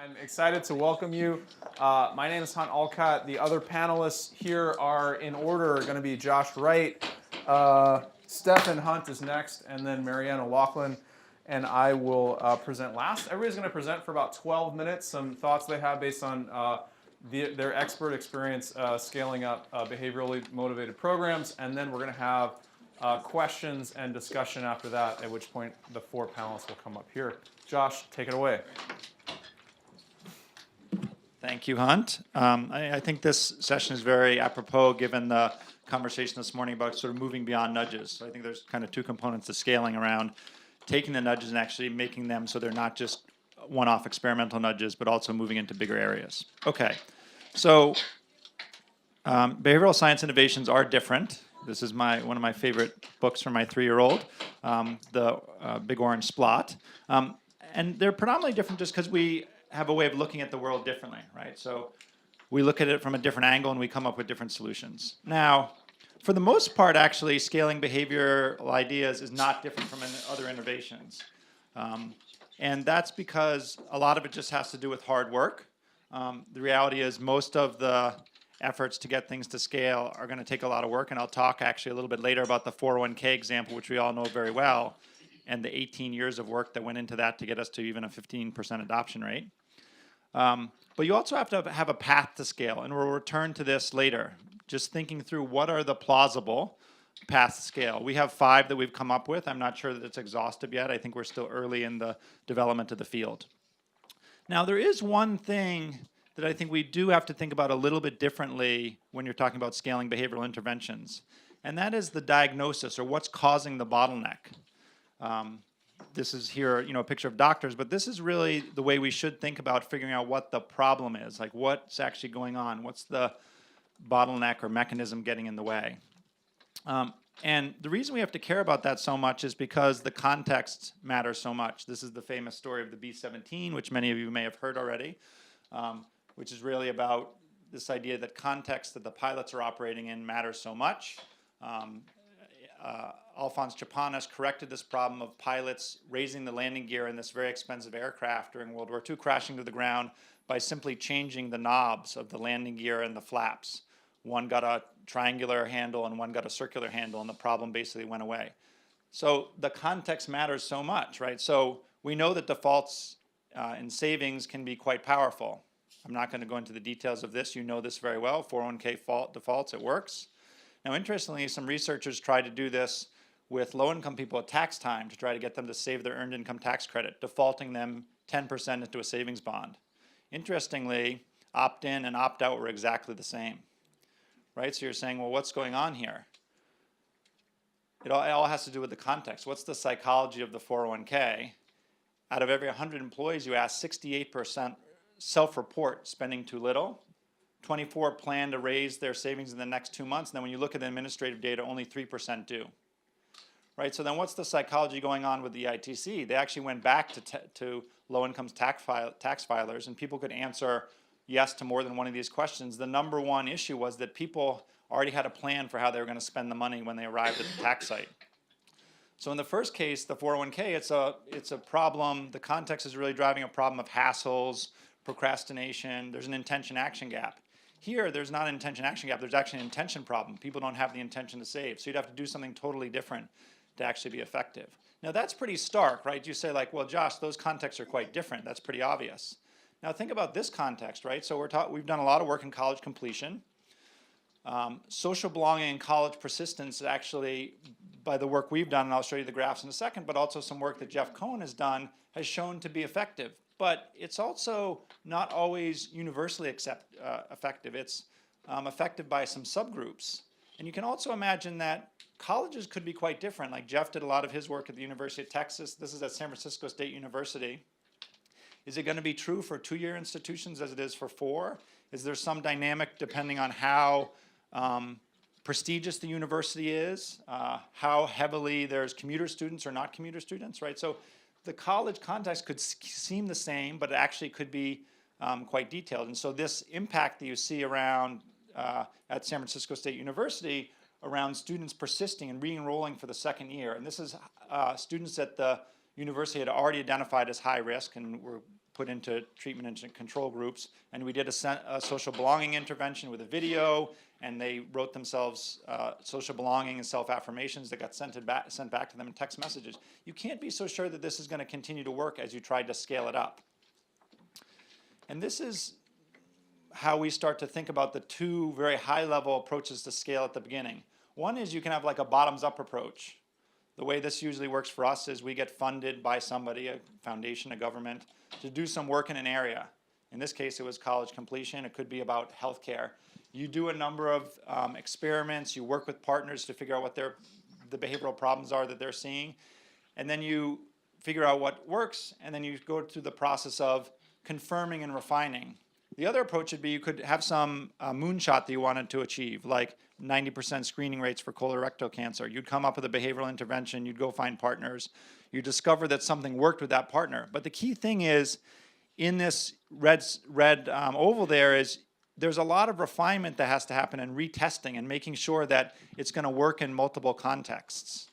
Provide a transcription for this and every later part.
I'm excited to welcome you. My name is Allcott. The other panelists here are in order going to be Josh Wright, Stefan Hunt is next, and then Marianne O'Loughlin. And I will present last. Everybody's going to present for about 12 minutes, some thoughts they have based on their expert experience scaling up behaviorally motivated programs. And then we're going to have questions and discussion after that, at which point the four panelists will come up here. Josh, take it away. Thank you, Hunt. I think this session is very apropos given the conversation this morning about sort of moving beyond nudges. So I think there's kind of two components to scaling around taking the nudges and actually making them so they're not just one-off experimental nudges, but also moving into bigger areas. Okay, so behavioral science innovations are different. This is one of my favorite books for my 3-year-old, the Big Orange Splot. And they're predominantly different just because we have a way of looking at the world differently, right? So we look at it from a different angle and we come up with different solutions. Now, for the most part, actually, scaling behavioral ideas is not different from other innovations. And that's because a lot of it just has to do with hard work. The reality is most of the efforts to get things to scale are going to take a lot of work, and I'll talk actually a little bit later about the 401k example, which we all know very well, and the 18 years of work that went into that to get us to even a 15% adoption rate. But you also have to have a path to scale, and we'll return to this later. Just thinking through what are the plausible paths to scale. We have 5 that we've come up with. I'm not sure that it's exhaustive yet. I think we're still early in the development of the field. Now, there is one thing that I think we do have to think about a little bit differently when you're talking about scaling behavioral interventions, and that is the diagnosis, or what's causing the bottleneck. This is here, a picture of doctors, but this is really the way we should think about figuring out what the problem is, like what's actually going on, what's the bottleneck or mechanism getting in the way. And the reason we have to care about that so much is because the context matters so much. This is the famous story of the B-17, which many of you may have heard already, which is really about this idea that context that the pilots are operating in matters so much. Alphonse Chapanis corrected this problem of pilots raising the landing gear in this very expensive aircraft during World War II, crashing to the ground by simply changing the knobs of the landing gear and the flaps. One got a triangular handle and one got a circular handle, and the problem basically went away. So the context matters so much, right? So we know that defaults in savings can be quite powerful. I'm not going to go into the details of this. You know this very well. 401k defaults, it works. Now, interestingly, some researchers tried to do this with low-income people at tax time to try to get them to save their earned income tax credit, defaulting them 10% into a savings bond. Interestingly, opt-in and opt-out were exactly the same, right? So you're saying, well, what's going on here? It all has to do with the context. What's the psychology of the 401k? Out of every 100 employees you ask, 68% self-report spending too little. 24 plan to raise their savings in the next 2 months, and then when you look at the administrative data, only 3% do. Right, so then what's the psychology going on with the ITC? They actually went back to low-income tax filers, and people could answer yes to more than one of these questions. The number one issue was that people already had a plan for how they were going to spend the money when they arrived at the tax site. So in the first case, the 401k, it's a problem. The context is really driving a problem of hassles, procrastination. There's an intention-action gap. Here, there's not an intention-action gap. There's actually an intention problem. People don't have the intention to save. So you'd have to do something totally different to actually be effective. Now, that's pretty stark, right? You say, like, well, Josh, those contexts are quite different. That's pretty obvious. Now, think about this context, right? So we've done a lot of work in college completion. Social belonging and college persistence actually, by the work we've done, and I'll show you the graphs in a second, but also some work that Jeff Cohen has done, has shown to be effective. But it's also not always universally effective. It's effective by some subgroups. And you can also imagine that colleges could be quite different. Like Jeff did a lot of his work at the University of Texas. This is at San Francisco State University. Is it going to be true for 2-year institutions as it is for 4? Is there some dynamic depending on how prestigious the university is, how heavily there's commuter students or not commuter students, right? So the college context could seem the same, but it actually could be quite detailed. And so this impact that you see around at San Francisco State University around students persisting and re-enrolling for the second year. And this is students that the university had already identified as high risk and were put into treatment and control groups. And we did a social belonging intervention with a video, and they wrote themselves social belonging and self-affirmations that got sent back to them in text messages. You can't be so sure that this is going to continue to work as you tried to scale it up. And this is how we start to think about the two very high-level approaches to scale at the beginning. One is you can have like a bottoms-up approach. The way this usually works for us is we get funded by somebody, a foundation, a government, to do some work in an area. In this case, it was college completion. It could be about healthcare. You do a number of experiments. You work with partners to figure out what the behavioral problems are that they're seeing. And then you figure out what works, and then you go through the process of confirming and refining. The other approach would be you could have some moonshot that you wanted to achieve, like 90% screening rates for colorectal cancer. You'd come up with a behavioral intervention. You'd go find partners. You discover that something worked with that partner. But the key thing is, in this red oval there is there's a lot of refinement that has to happen and retesting and making sure that it's going to work in multiple contexts.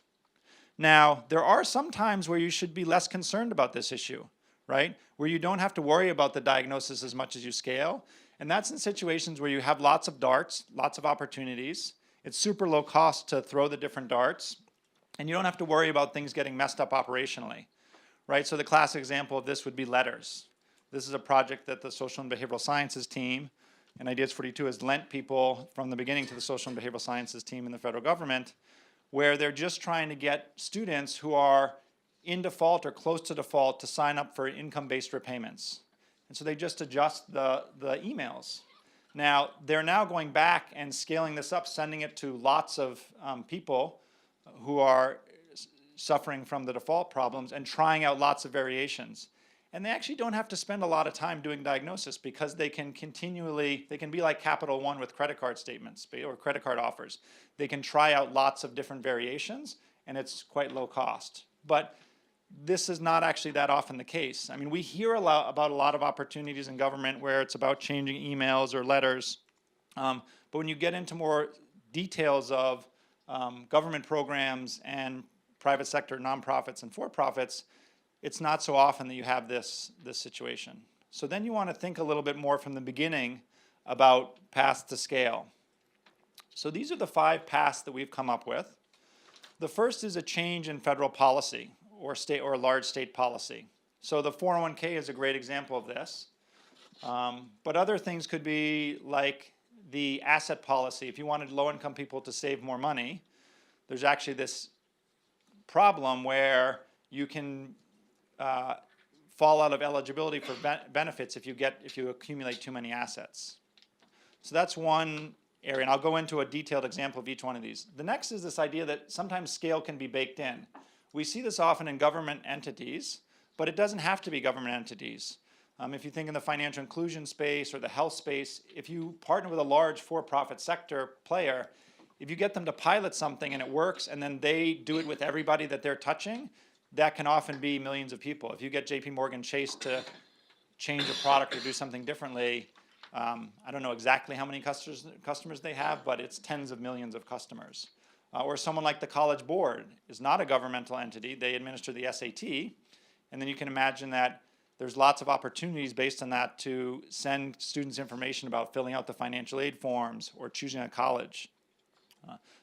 Now, there are some times where you should be less concerned about this issue, right? Where you don't have to worry about the diagnosis as much as you scale. And that's in situations where you have lots of darts, lots of opportunities. It's super low cost to throw the different darts. And you don't have to worry about things getting messed up operationally, right? So the classic example of this would be letters. This is a project that the Social and Behavioral Sciences team and Ideas 42 has lent people from the beginning to the Social and Behavioral Sciences team in the federal government, where they're just trying to get students who are in default or close to default to sign up for income-based repayments. And so they just adjust the emails. Now, they're now going back and scaling this up, sending it to lots of people who are suffering from the default problems and trying out lots of variations. And they actually don't have to spend a lot of time doing diagnosis because they can be like Capital One with credit card statements or credit card offers. They can try out lots of different variations, and it's quite low cost. But this is not actually that often the case. I mean, we hear about a lot of opportunities in government where it's about changing emails or letters. But when you get into more details of government programs and private sector nonprofits and for-profits, it's not so often that you have this situation. So then you want to think a little bit more from the beginning about paths to scale. So these are the 5 paths that we've come up with. The first is a change in federal policy or state or large state policy. So the 401k is a great example of this. But other things could be like the asset policy. If you wanted low-income people to save more money, there's actually this problem where you can fall out of eligibility for benefits if you accumulate too many assets. So that's one area, and I'll go into a detailed example of each one of these. The next is this idea that sometimes scale can be baked in. We see this often in government entities, but it doesn't have to be government entities. If you think in the financial inclusion space or the health space, if you partner with a large for-profit sector player, if you get them to pilot something and it works and then they do it with everybody that they're touching, that can often be millions of people. If you get JP Morgan Chase to change a product or do something differently, I don't know exactly how many customers they have, but it's tens of millions of customers. Or someone like the College Board is not a governmental entity. They administer the SAT. And then you can imagine that there's lots of opportunities based on that to send students information about filling out the financial aid forms or choosing a college.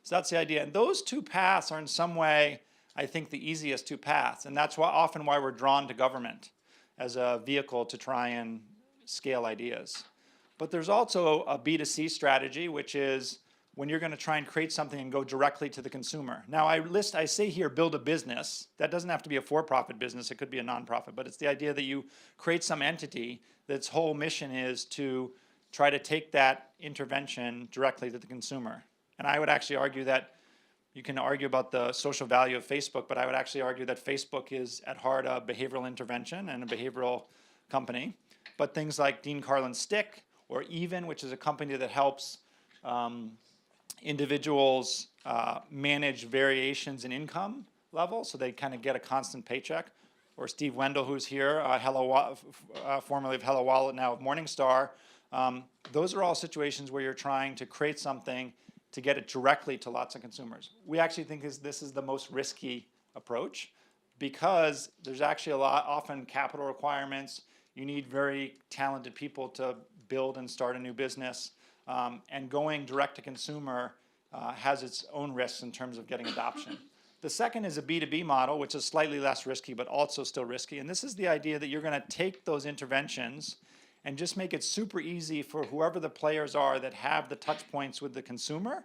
So that's the idea. And those 2 paths are in some way, I think, the easiest 2 paths. And that's often why we're drawn to government as a vehicle to try and scale ideas. But there's also a B2C strategy, which is when you're going to try and create something and go directly to the consumer. Now, I say here, build a business. That doesn't have to be a for-profit business. It could be a nonprofit. But it's the idea that you create some entity that's whole mission is to try to take that intervention directly to the consumer. And I would actually argue that you can argue about the social value of Facebook, but I would actually argue that Facebook is at heart a behavioral intervention and a behavioral company. But things like Dean Carlin's Stick or Even, which is a company that helps individuals manage variations in income level, so they kind of get a constant paycheck. Or Steve Wendell, who's here, formerly of Hello Wallet, now of Morningstar. Those are all situations where you're trying to create something to get it directly to lots of consumers. We actually think this is the most risky approach because there's actually often capital requirements. You need very talented people to build and start a new business. And going direct to consumer has its own risks in terms of getting adoption. The second is a B2B model, which is slightly less risky, but also still risky. And this is the idea that you're going to take those interventions and just make it super easy for whoever the players are that have the touch points with the consumer,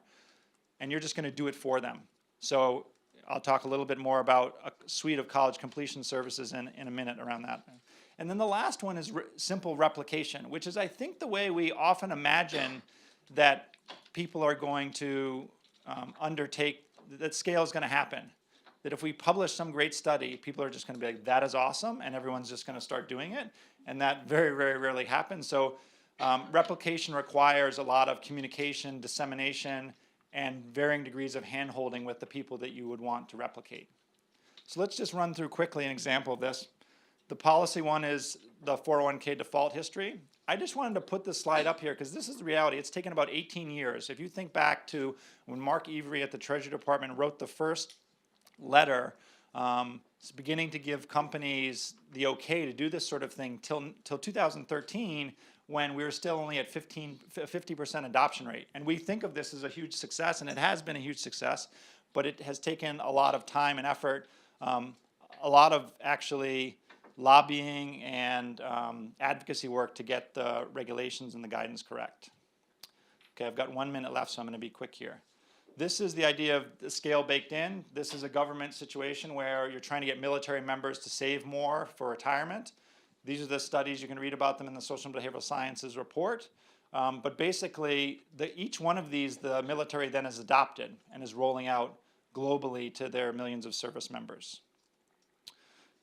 and you're just going to do it for them. So I'll talk a little bit more about a suite of college completion services in a minute around that. And then the last one is simple replication, which is, I think, the way we often imagine that people are going to undertake, that scale is going to happen. That if we publish some great study, people are just going to be like, that is awesome, and everyone's just going to start doing it. And that very, very rarely happens. So replication requires a lot of communication, dissemination, and varying degrees of hand-holding with the people that you would want to replicate. So let's just run through quickly an example of this. The policy one is the 401k default history. I just wanted to put this slide up here because this is the reality. It's taken about 18 years. If you think back to when Mark Every at the Treasury Department wrote the first letter beginning to give companies the okay to do this sort of thing till 2013, when we were still only at 50% adoption rate. And we think of this as a huge success, and it has been a huge success, but it has taken a lot of time and effort, a lot of actually lobbying and advocacy work to get the regulations and the guidance correct. Okay, I've got 1 minute left, so I'm going to be quick here. This is the idea of the scale baked in. This is a government situation where you're trying to get military members to save more for retirement. These are the studies. You can read about them in the Social and Behavioral Sciences report. But basically, each one of these, the military then has adopted and is rolling out globally to their millions of service members.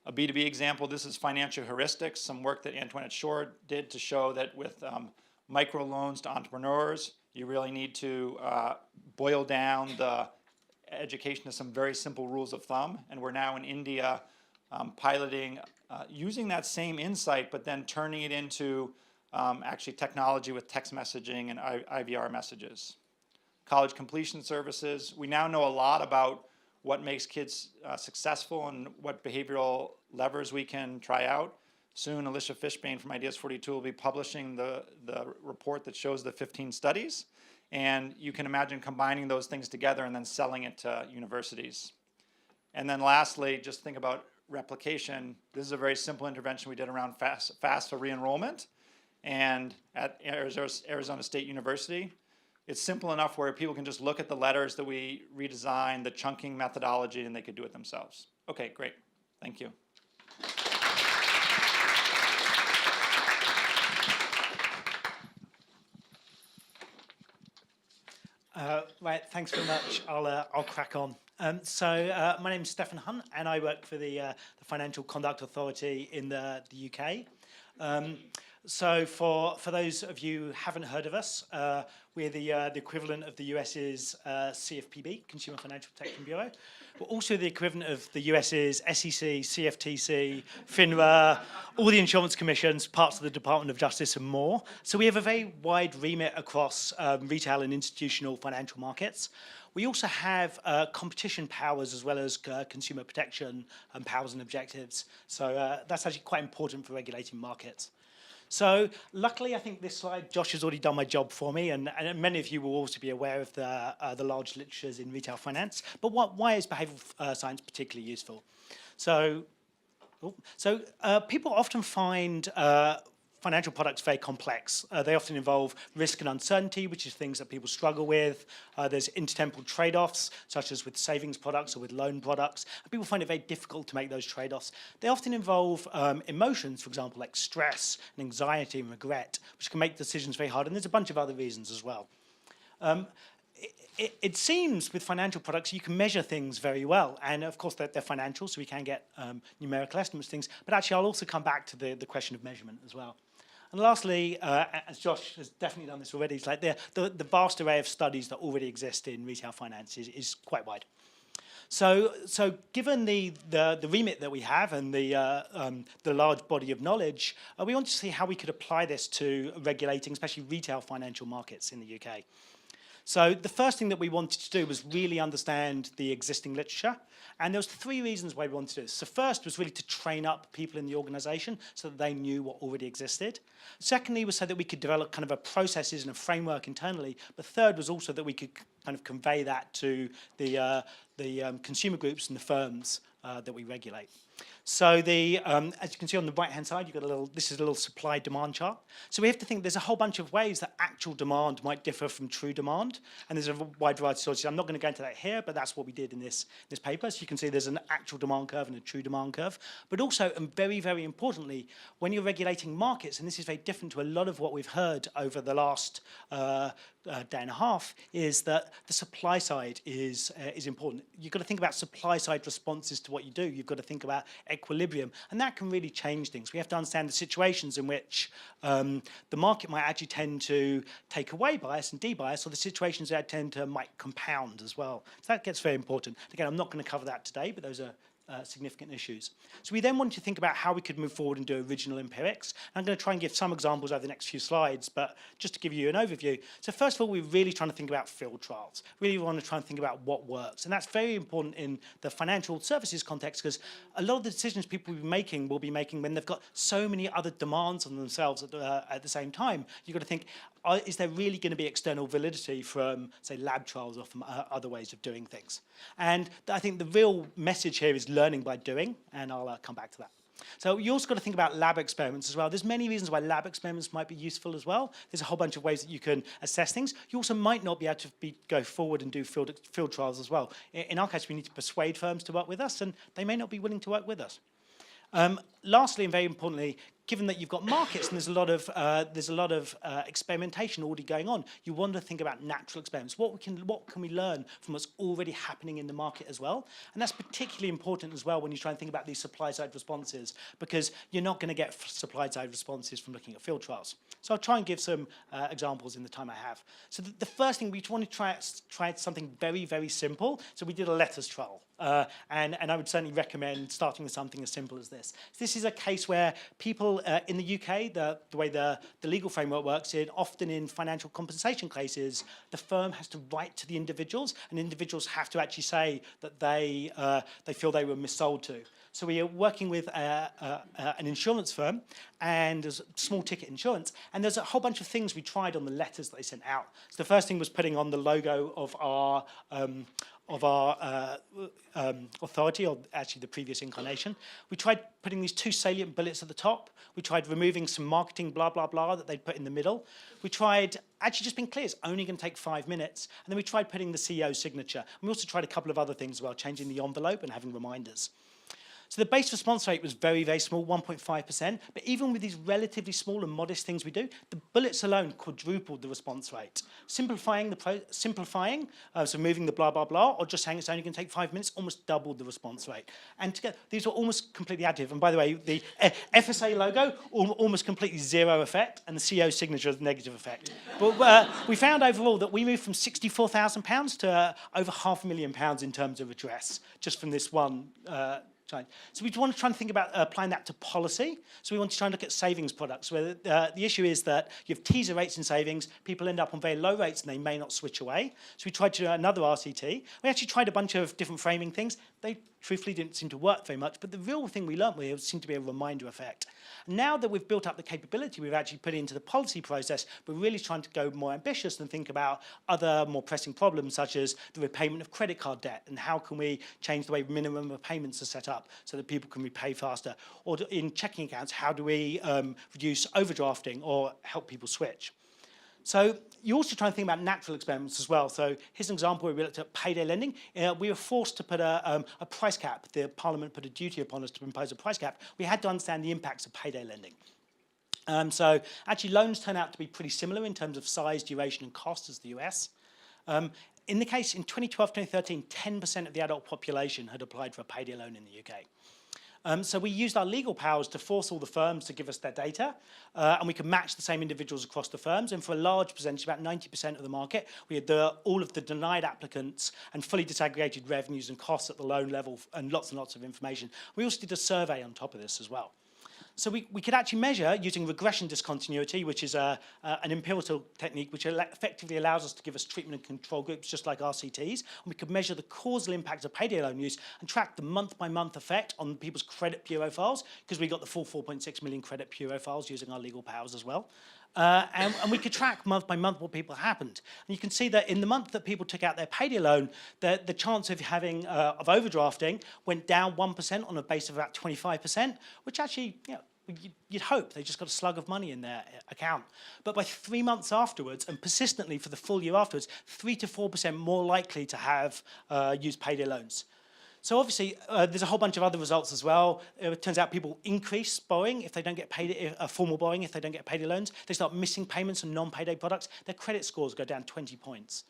A B2B example, this is financial heuristics, some work that Antoinette Shore did to show that with microloans to entrepreneurs, you really need to boil down the education to some very simple rules of thumb. And we're now in India piloting, using that same insight, but then turning it into actually technology with text messaging and IVR messages. College completion services. We now know a lot about what makes kids successful and what behavioral levers we can try out. Soon, Alicia Fishbane from Ideas 42 will be publishing the report that shows the 15 studies. And you can imagine combining those things together and then selling it to universities. And then lastly, just think about replication. This is a very simple intervention we did around FAFSA re-enrollment and at Arizona State University. It's simple enough where people can just look at the letters that we redesigned, the chunking methodology, and they could do it themselves. Okay, great. Thank you. Right, thanks very much. I'll crack on. My name is Stefan Hunt, and I work for the Financial Conduct Authority in the UK. So for those of you who haven't heard of us, we're the equivalent of the US's CFPB, Consumer Financial Protection Bureau. We're also the equivalent of the US's SEC, CFTC, FINRA, all the insurance commissions, parts of the Department of Justice and more. So we have a very wide remit across retail and institutional financial markets. We also have competition powers as well as consumer protection powers and objectives. So that's actually quite important for regulating markets. So luckily, I think this slide, Josh has already done my job for me, and many of you will also be aware of the large literatures in retail finance. But why is behavioral science particularly useful? So people often find financial products very complex. They often involve risk and uncertainty, which is things that people struggle with. There's intertemporal trade-offs, such as with savings products or with loan products. And people find it very difficult to make those trade-offs. They often involve emotions, for example, like stress and anxiety and regret, which can make decisions very hard. And there's a bunch of other reasons as well. It seems with financial products you can measure things very well, and of course they're financial, so we can get numerical estimates of things, but actually I'll also come back to the question of measurement as well. And lastly, as Josh has definitely done this already, it's like the vast array of studies that already exist in retail finance is quite wide. So given the remit that we have and the large body of knowledge, we want to see how we could apply this to regulating, especially retail financial markets in the UK. So the first thing that we wanted to do was really understand the existing literature. And there was 3 reasons why we wanted to do this. So first was really to train up people in the organization so that they knew what already existed. Secondly was so that we could develop kind of a processes and a framework internally. But third was also that we could kind of convey that to the consumer groups and the firms that we regulate. So as you can see on the right-hand side, you've got this is a little supply-demand chart. So we have to think there's a whole bunch of ways that actual demand might differ from true demand. And there's a wide variety of sources. I'm not going to go into that here, but that's what we did in this paper. So you can see there's an actual demand curve and a true demand curve. But also, and very, very importantly, when you're regulating markets, and this is very different to a lot of what we've heard over the last day and a half, is that the supply side is important. You've got to think about supply side responses to what you do. You've got to think about equilibrium, and that can really change things. We have to understand the situations in which the market might actually tend to take away bias and debias, or the situations that might compound as well. So that gets very important. Again, I'm not going to cover that today, but those are significant issues. So we then wanted to think about how we could move forward and do original empirics. And I'm going to try and give some examples over the next few slides, but just to give you an overview. So first of all, we're really trying to think about field trials. Really want to try and think about what works. And that's very important in the financial services context, because a lot of the decisions people will be making when they've got so many other demands on themselves at the same time. You've got to think, is there really going to be external validity from, say, lab trials or from other ways of doing things? And I think the real message here is learning by doing, and I'll come back to that. So you also got to think about lab experiments as well. There's many reasons why lab experiments might be useful as well. There's a whole bunch of ways that you can assess things. You also might not be able to go forward and do field trials as well. In our case, we need to persuade firms to work with us, and they may not be willing to work with us. Lastly, and very importantly, given that you've got markets and there's a lot of experimentation already going on, you want to think about natural experiments. What can we learn from what's already happening in the market as well? And that's particularly important as well when you try and think about these supply-side responses, because you're not going to get supply-side responses from looking at field trials. So I'll try and give some examples in the time I have. So the first thing, we want to try something very, very simple. So we did a letters trial. And I would certainly recommend starting with something as simple as this. This is a case where people in the UK, the way the legal framework works, often in financial compensation cases, the firm has to write to the individuals, and individuals have to actually say that they feel they were missold to. So we are working with an insurance firm, and there's small ticket insurance, and there's a whole bunch of things we tried on the letters that they sent out. So the first thing was putting on the logo of our authority, or actually the previous incarnation. We tried putting these 2 salient bullets at the top. We tried removing some marketing blah, blah, blah that they'd put in the middle. We tried actually just being clear, it's only going to take 5 minutes. And then we tried putting the CEO's signature. And we also tried a couple of other things as well, changing the envelope and having reminders. So the base response rate was very, very small, 1.5%. But even with these relatively small and modest things we do, the bullets alone quadrupled the response rate. Simplifying, so moving the blah, blah, blah, or just saying it's only going to take 5 minutes, almost doubled the response rate. And together, these were almost completely additive. And by the way, the FSA logo, almost completely zero effect, and the CEO signature is negative effect. But we found overall that we moved from £64,000 to over £500,000 in terms of redress, just from this one So we want to try and think about applying that to policy. So we want to try and look at savings products, where the issue is that you have teaser rates in savings, people end up on very low rates and they may not switch away. So we tried to do another RCT. We actually tried a bunch of different framing things. They truthfully didn't seem to work very much, but the real thing we learned seemed to be a reminder effect. Now that we've built up the capability we've actually put into the policy process, we're really trying to go more ambitious and think about other more pressing problems, such as the repayment of credit card debt, and how can we change the way minimum repayments are set up so that people can repay faster. Or in checking accounts, how do we reduce overdrafting or help people switch? So you also try and think about natural experiments as well. So here's an example where we looked at payday lending. We were forced to put a price cap. The Parliament put a duty upon us to impose a price cap. We had to understand the impacts of payday lending. So actually loans turn out to be pretty similar in terms of size, duration and cost as the US. In the case in 2012-2013, 10% of the adult population had applied for a payday loan in the UK. So we used our legal powers to force all the firms to give us their data, and we could match the same individuals across the firms. And for a large percentage, about 90% of the market, we had all of the denied applicants and fully disaggregated revenues and costs at the loan level and lots of information. We also did a survey on top of this as well. So we could actually measure using regression discontinuity, which is an empirical technique which effectively allows us to give us treatment and control groups just like RCTs. And we could measure the causal impact of payday loan use and track the month-by-month effect on people's credit bureau files, because we got the full 4.6 million credit bureau files using our legal powers as well. And we could track month by month what people happened. And you can see that in the month that people took out their payday loan, the chance of having of overdrafting went down 1% on a base of about 25%, which actually, you'd hope they just got a slug of money in their account. But by 3 months afterwards, and persistently for the full year afterwards, 3 to 4% more likely to have used payday loans. So obviously, there's a whole bunch of other results as well. It turns out people increase borrowing if they don't get paid, formal borrowing if they don't get payday loans. They start missing payments on non-payday products. Their credit scores go down 20 points.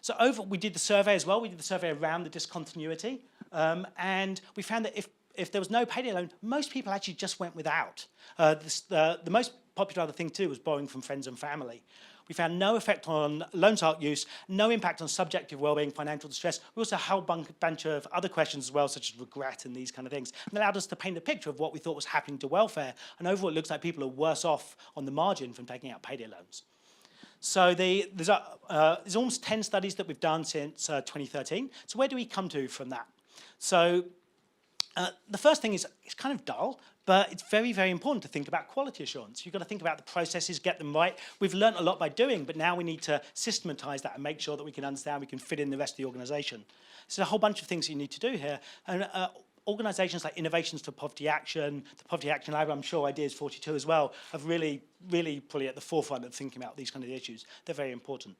So we did the survey as well. We did the survey around the discontinuity. And we found that if there was no payday loan, most people actually just went without. The most popular other thing too was borrowing from friends and family. We found no effect on loan shark use, no impact on subjective well-being, financial distress. We also had a whole bunch of other questions as well, such as regret and these kind of things, and allowed us to paint a picture of what we thought was happening to welfare. And overall, it looks like people are worse off on the margin from taking out payday loans. So there's almost 10 studies that we've done since 2013. So where do we come to from that? So the first thing is, it's kind of dull, but it's very, very important to think about quality assurance. You've got to think about the processes, get them right. We've learned a lot by doing, but now we need to systematize that and make sure that we can understand, we can fit in the rest of the organization. So there's a whole bunch of things you need to do here. And organizations like Innovations for Poverty Action, the Poverty Action Lab, I'm sure Ideas 42 as well, have really, really probably at the forefront of thinking about these kind of issues. They're very important.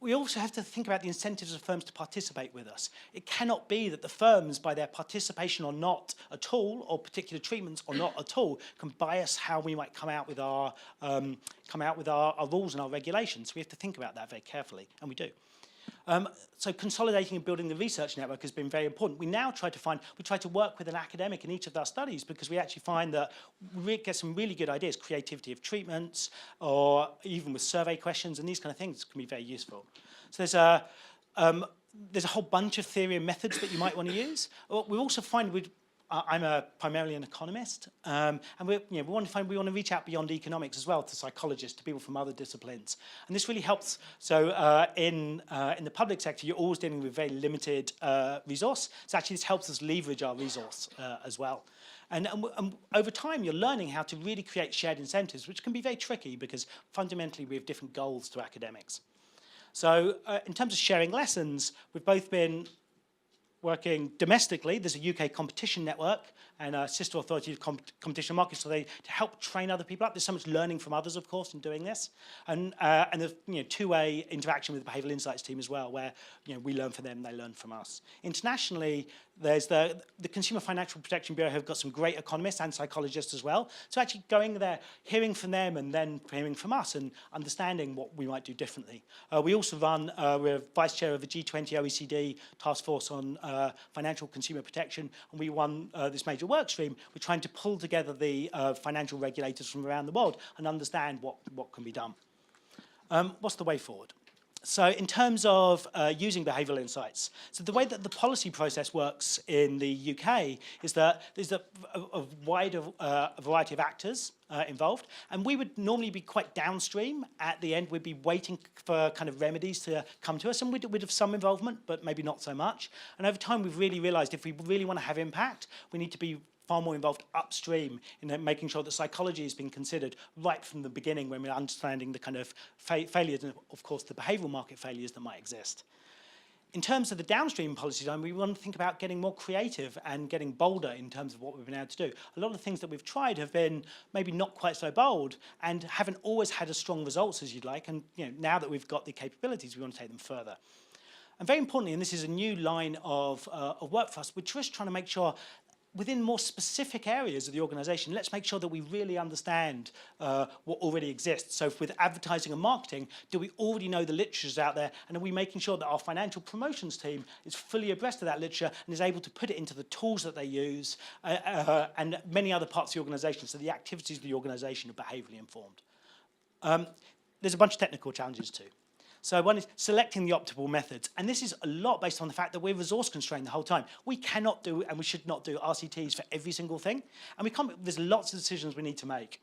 We also have to think about the incentives of firms to participate with us. It cannot be that the firms, by their participation or not at all, or particular treatments or not at all, can bias how we might come out with our rules and our regulations. We have to think about that very carefully, and we do. So consolidating and building the research network has been very important. We now try to work with an academic in each of our studies, because we actually find that we get some really good ideas, creativity of treatments, or even with survey questions, and these kind of things can be very useful. So there's a whole bunch of theory and methods that you might want to use. We also find I'm primarily an economist, and we want to reach out beyond economics as well to psychologists, to people from other disciplines, and this really helps. So in the public sector, you're always dealing with very limited resource. So actually, this helps us leverage our resource as well. And over time, you're learning how to really create shared incentives, which can be very tricky because fundamentally we have different goals to academics. So in terms of sharing lessons, we've both been working domestically. There's a UK competition network and a sister authority of competition markets, so to help train other people up. There's so much learning from others, of course, in doing this, and there's two-way interaction with the behavioural insights team as well, where we learn from them, they learn from us. Internationally, there's the Consumer Financial Protection Bureau have got some great economists and psychologists as well. So actually going there, hearing from them, and then hearing from us, and understanding what we might do differently. We also run, we're vice chair of the G20 OECD task force on financial consumer protection, and we run this major work stream. We're trying to pull together the financial regulators from around the world and understand what can be done. What's the way forward? So in terms of using behavioural insights, so the way that the policy process works in the UK is that there's a wide variety of actors involved, and we would normally be quite downstream. At the end, we'd be waiting for kind of remedies to come to us, and we'd have some involvement, but maybe not so much. And over time, we've really realised if we really want to have impact, we need to be far more involved upstream in making sure that psychology is being considered right from the beginning when we're understanding the kind of failures and, of course, the behavioural market failures that might exist. In terms of the downstream policy design, we want to think about getting more creative and getting bolder in terms of what we've been able to do. A lot of the things that we've tried have been maybe not quite so bold and haven't always had as strong results as you'd like. And now that we've got the capabilities, we want to take them further. And very importantly, and this is a new line of work for us, we're just trying to make sure within more specific areas of the organisation, let's make sure that we really understand what already exists. So with advertising and marketing, do we already know the literatures out there, and are we making sure that our financial promotions team is fully abreast of that literature and is able to put it into the tools that they use and many other parts of the organisation, so the activities of the organisation are behaviourally informed. There's a bunch of technical challenges too. So one is selecting the optimal methods. And this is a lot based on the fact that we're resource constrained the whole time. We cannot do, and we should not do RCTs for every single thing. And there's lots of decisions we need to make.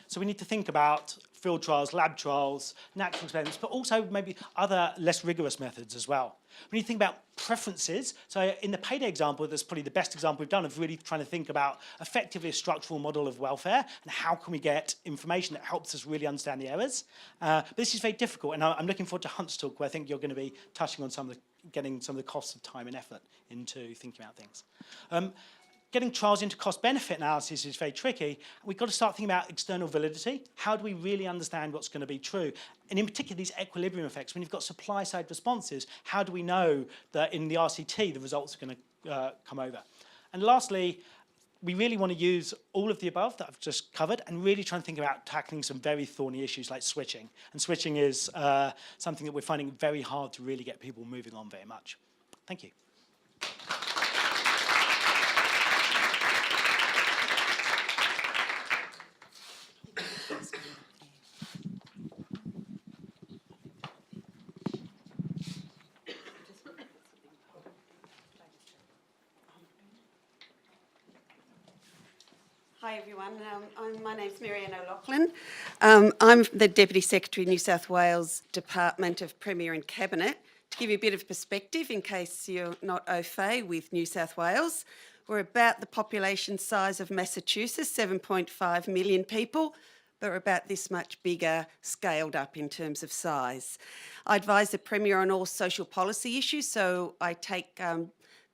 So we need to think about field trials, lab trials, natural experiments, but also maybe other less rigorous methods as well. We need to think about preferences. So in the payday example, that's probably the best example we've done of really trying to think about effectively a structural model of welfare and how can we get information that helps us really understand the errors. But this is very difficult, and I'm looking forward to Hunt's talk, where I think you're going to be touching on getting some of the costs of time and effort into thinking about things. Getting trials into cost-benefit analysis is very tricky. We've got to start thinking about external validity. How do we really understand what's going to be true? And in particular, these equilibrium effects. When you've got supply-side responses, how do we know that in the RCT, the results are going to come over? And lastly, we really want to use all of the above that I've just covered and really try and think about tackling some very thorny issues like switching. And switching is something that we're finding very hard to really get people moving on very much. Thank you. Hi everyone, my name's Marianne O'Loughlin. I'm the Deputy Secretary, New South Wales Department of Premier and Cabinet. To give you a bit of perspective, in case you're not au fait with New South Wales, we're about the population size of Massachusetts, 7.5 million people, but we're about this much bigger, scaled up in terms of size. I advise the Premier on all social policy issues, so I take the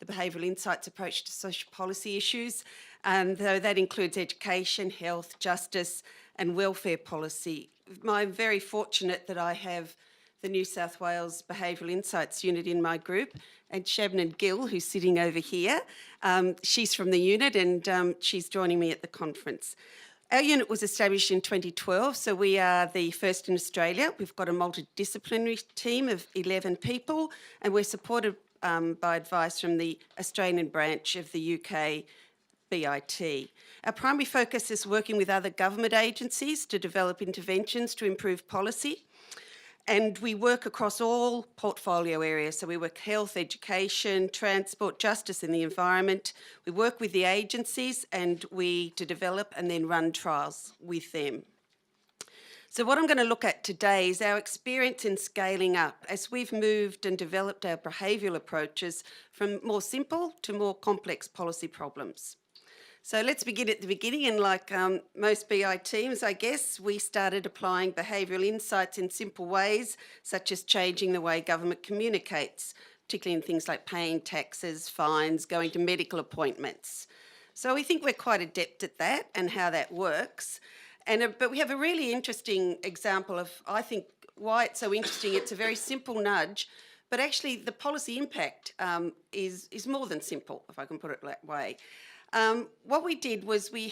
behavioural insights approach to social policy issues, and that includes education, health, justice and welfare policy. I'm very fortunate that I have the New South Wales Behavioural Insights Unit in my group, and Shabnan Gill, who's sitting over here. She's from the unit and she's joining me at the conference. Our unit was established in 2012, so we are the first in Australia. We've got a multidisciplinary team of 11 people, and we're supported by advice from the Australian branch of the UK BIT. Our primary focus is working with other government agencies to develop interventions to improve policy. And we work across all portfolio areas. So we work health, education, transport, justice and the environment. We work with the agencies and to develop and then run trials with them. So what I'm going to look at today is our experience in scaling up as we've moved and developed our behavioural approaches from more simple to more complex policy problems. So let's begin at the beginning, and like most BI teams, I guess, we started applying behavioural insights in simple ways, such as changing the way government communicates, particularly in things like paying taxes, fines, going to medical appointments. So we think we're quite adept at that and how that works. But we have a really interesting example of, I think, why it's so interesting. It's a very simple nudge, but actually the policy impact is more than simple, if I can put it that way. What we did was we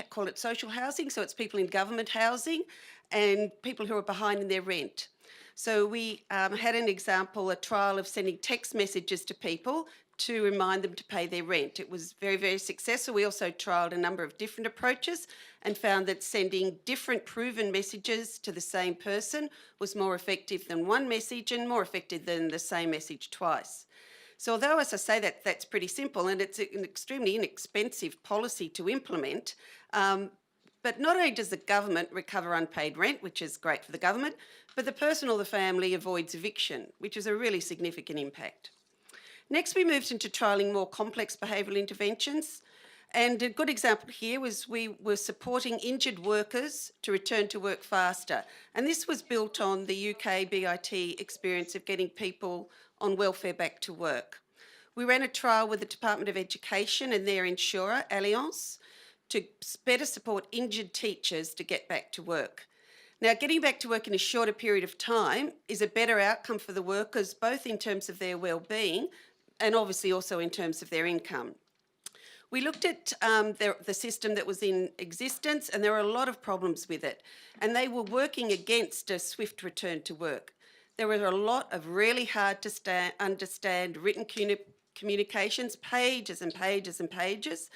call it social housing, so it's people in government housing and people who are behind in their rent. So we had an example, a trial of sending text messages to people to remind them to pay their rent. It was very, very successful. We also trialled a number of different approaches and found that sending different proven messages to the same person was more effective than one message and more effective than the same message twice. So although, as I say, that's pretty simple and it's an extremely inexpensive policy to implement, but not only does the government recover unpaid rent, which is great for the government, but the person or the family avoids eviction, which is a really significant impact. Next, we moved into trialling more complex behavioural interventions. And a good example here was we were supporting injured workers to return to work faster. And this was built on the UK BIT experience of getting people on welfare back to work. We ran a trial with the Department of Education and their insurer, Allianz, to better support injured teachers to get back to work. Now, getting back to work in a shorter period of time is a better outcome for the workers, both in terms of their well-being and obviously also in terms of their income. We looked at the system that was in existence, and there were a lot of problems with it, and they were working against a swift return to work. There were a lot of really hard to understand written communications, pages and pages and pages.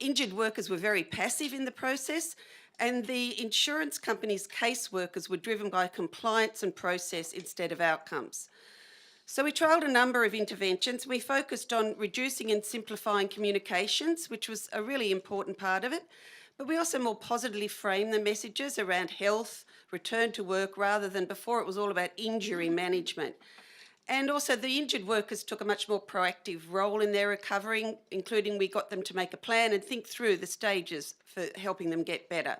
Injured workers were very passive in the process, And the insurance company's caseworkers were driven by compliance and process instead of outcomes. So we trialled a number of interventions. We focused on reducing and simplifying communications, which was a really important part of it. But we also more positively framed the messages around health, return to work, rather than before it was all about injury management. And also the injured workers took a much more proactive role in their recovery, including we got them to make a plan and think through the stages for helping them get better.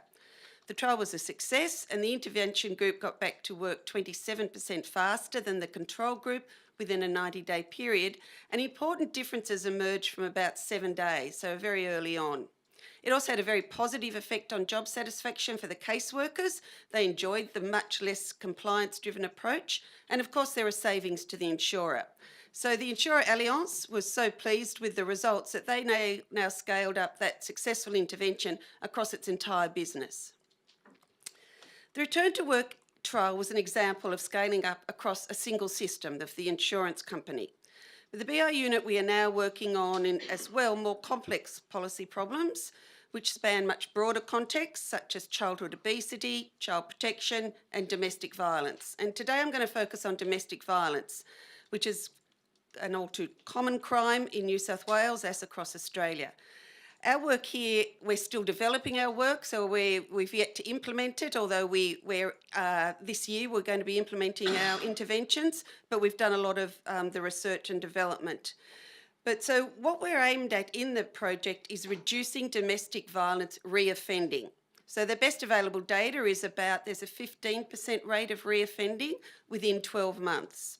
The trial was a success, and the intervention group got back to work 27% faster than the control group within a 90-day period, and important differences emerged from about 7 days, so very early on. It also had a very positive effect on job satisfaction for the caseworkers. They enjoyed the much less compliance-driven approach, and of course there were savings to the insurer. So the insurer Allianz was so pleased with the results that they now scaled up that successful intervention across its entire business. The return to work trial was an example of scaling up across a single system of the insurance company. With the BI unit, we are now working on, as well, more complex policy problems, which span much broader contexts, such as childhood obesity, child protection, and domestic violence. And today I'm going to focus on domestic violence, which is an all too common crime in New South Wales as across Australia. Our work here, we're still developing our work, so we've yet to implement it, although this year we're going to be implementing our interventions, but we've done a lot of the research and development. But so what we're aimed at in the project is reducing domestic violence reoffending. So the best available data is there's a 15% rate of reoffending within 12 months.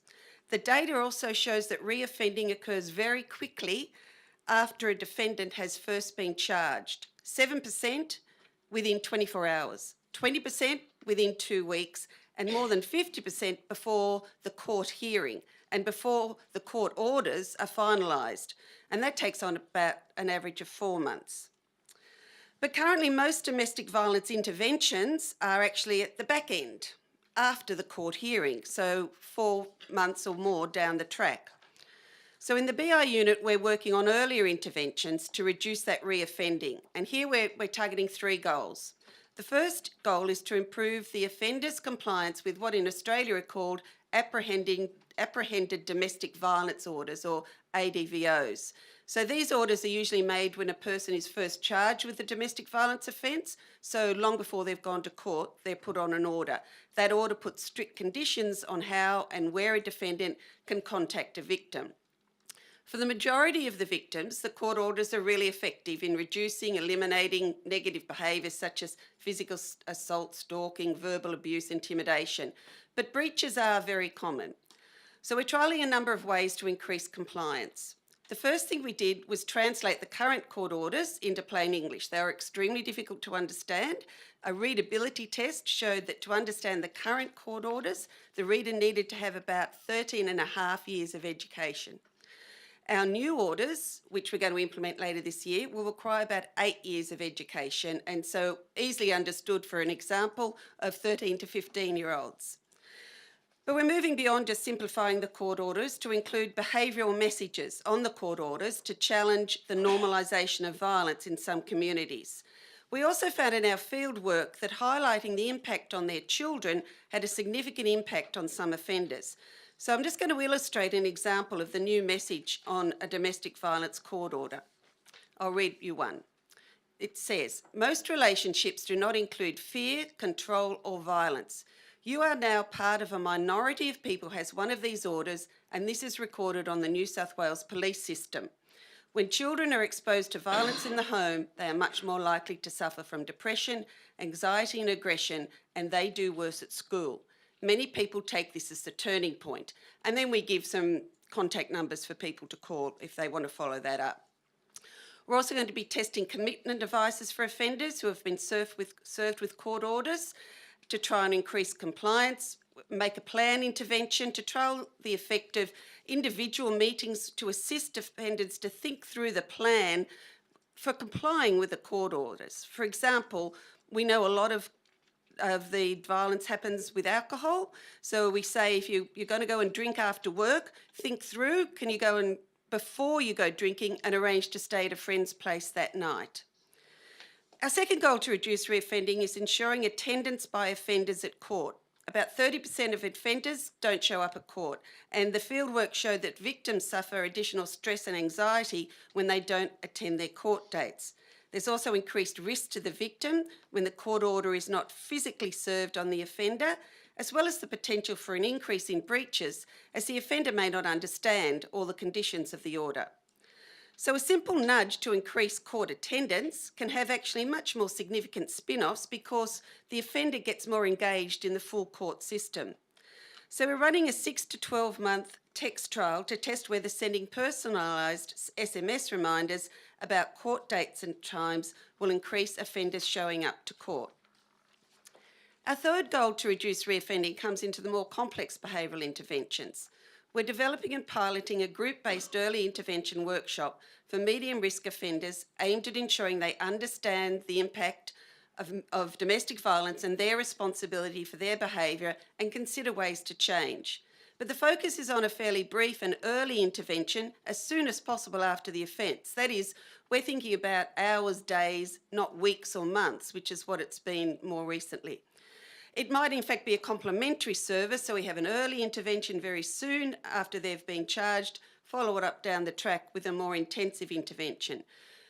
The data also shows that reoffending occurs very quickly after a defendant has first been charged. 7% within 24 hours, 20% within 2 weeks, and more than 50% before the court hearing and before the court orders are finalised. And that takes on about an average of 4 months. But currently most domestic violence interventions are actually at the back end, after the court hearing, so 4 months or more down the track. So in the BI unit, we're working on earlier interventions to reduce that reoffending. And here we're targeting 3 goals. The first goal is to improve the offender's compliance with what in Australia are called apprehended domestic violence orders, or ADVOs. So these orders are usually made when a person is first charged with a domestic violence offence, so long before they've gone to court, they're put on an order. That order puts strict conditions on how and where a defendant can contact a victim. For the majority of the victims, the court orders are really effective in reducing, eliminating negative behaviours such as physical assault, stalking, verbal abuse, intimidation. But breaches are very common. So we're trialling a number of ways to increase compliance. The first thing we did was translate the current court orders into plain English. They were extremely difficult to understand. A readability test showed that to understand the current court orders, the reader needed to have about 13.5 years of education. Our new orders, which we're going to implement later this year, will require about 8 years of education, and so easily understood for an example of 13 to 15-year-olds. But we're moving beyond just simplifying the court orders to include behavioural messages on the court orders to challenge the normalisation of violence in some communities. We also found in our field work that highlighting the impact on their children had a significant impact on some offenders. So I'm just going to illustrate an example of the new message on a domestic violence court order. I'll read you one. It says, "Most relationships do not include fear, control or violence. You are now part of a minority of people who has one of these orders, and this is recorded on the New South Wales police system. When children are exposed to violence in the home, they are much more likely to suffer from depression, anxiety and aggression, and they do worse at school. Many people take this as the turning point." And then we give some contact numbers for people to call if they want to follow that up. We're also going to be testing commitment devices for offenders who have been served with court orders to try and increase compliance, make a plan intervention to trial the effect of individual meetings to assist offenders to think through the plan for complying with the court orders. For example, we know a lot of the violence happens with alcohol. So we say if you're going to go and drink after work, think through, can you go and, before you go drinking, and arrange to stay at a friend's place that night. Our second goal to reduce reoffending is ensuring attendance by offenders at court. About 30% of offenders don't show up at court, and the fieldwork showed that victims suffer additional stress and anxiety when they don't attend their court dates. There's also increased risk to the victim when the court order is not physically served on the offender, as well as the potential for an increase in breaches as the offender may not understand all the conditions of the order. So a simple nudge to increase court attendance can have actually much more significant spin-offs because the offender gets more engaged in the full court system. So we're running a 6 to 12 month text trial to test whether sending personalised SMS reminders about court dates and times will increase offenders showing up to court. Our third goal to reduce reoffending comes into the more complex behavioural interventions. We're developing and piloting a group-based early intervention workshop for medium-risk offenders aimed at ensuring they understand the impact of domestic violence and their responsibility for their behaviour and consider ways to change. But the focus is on a fairly brief and early intervention as soon as possible after the offence. That is, we're thinking about hours, days, not weeks or months, which is what it's been more recently. It might in fact be a complementary service, so we have an early intervention very soon after they've been charged, follow it up down the track with a more intensive intervention.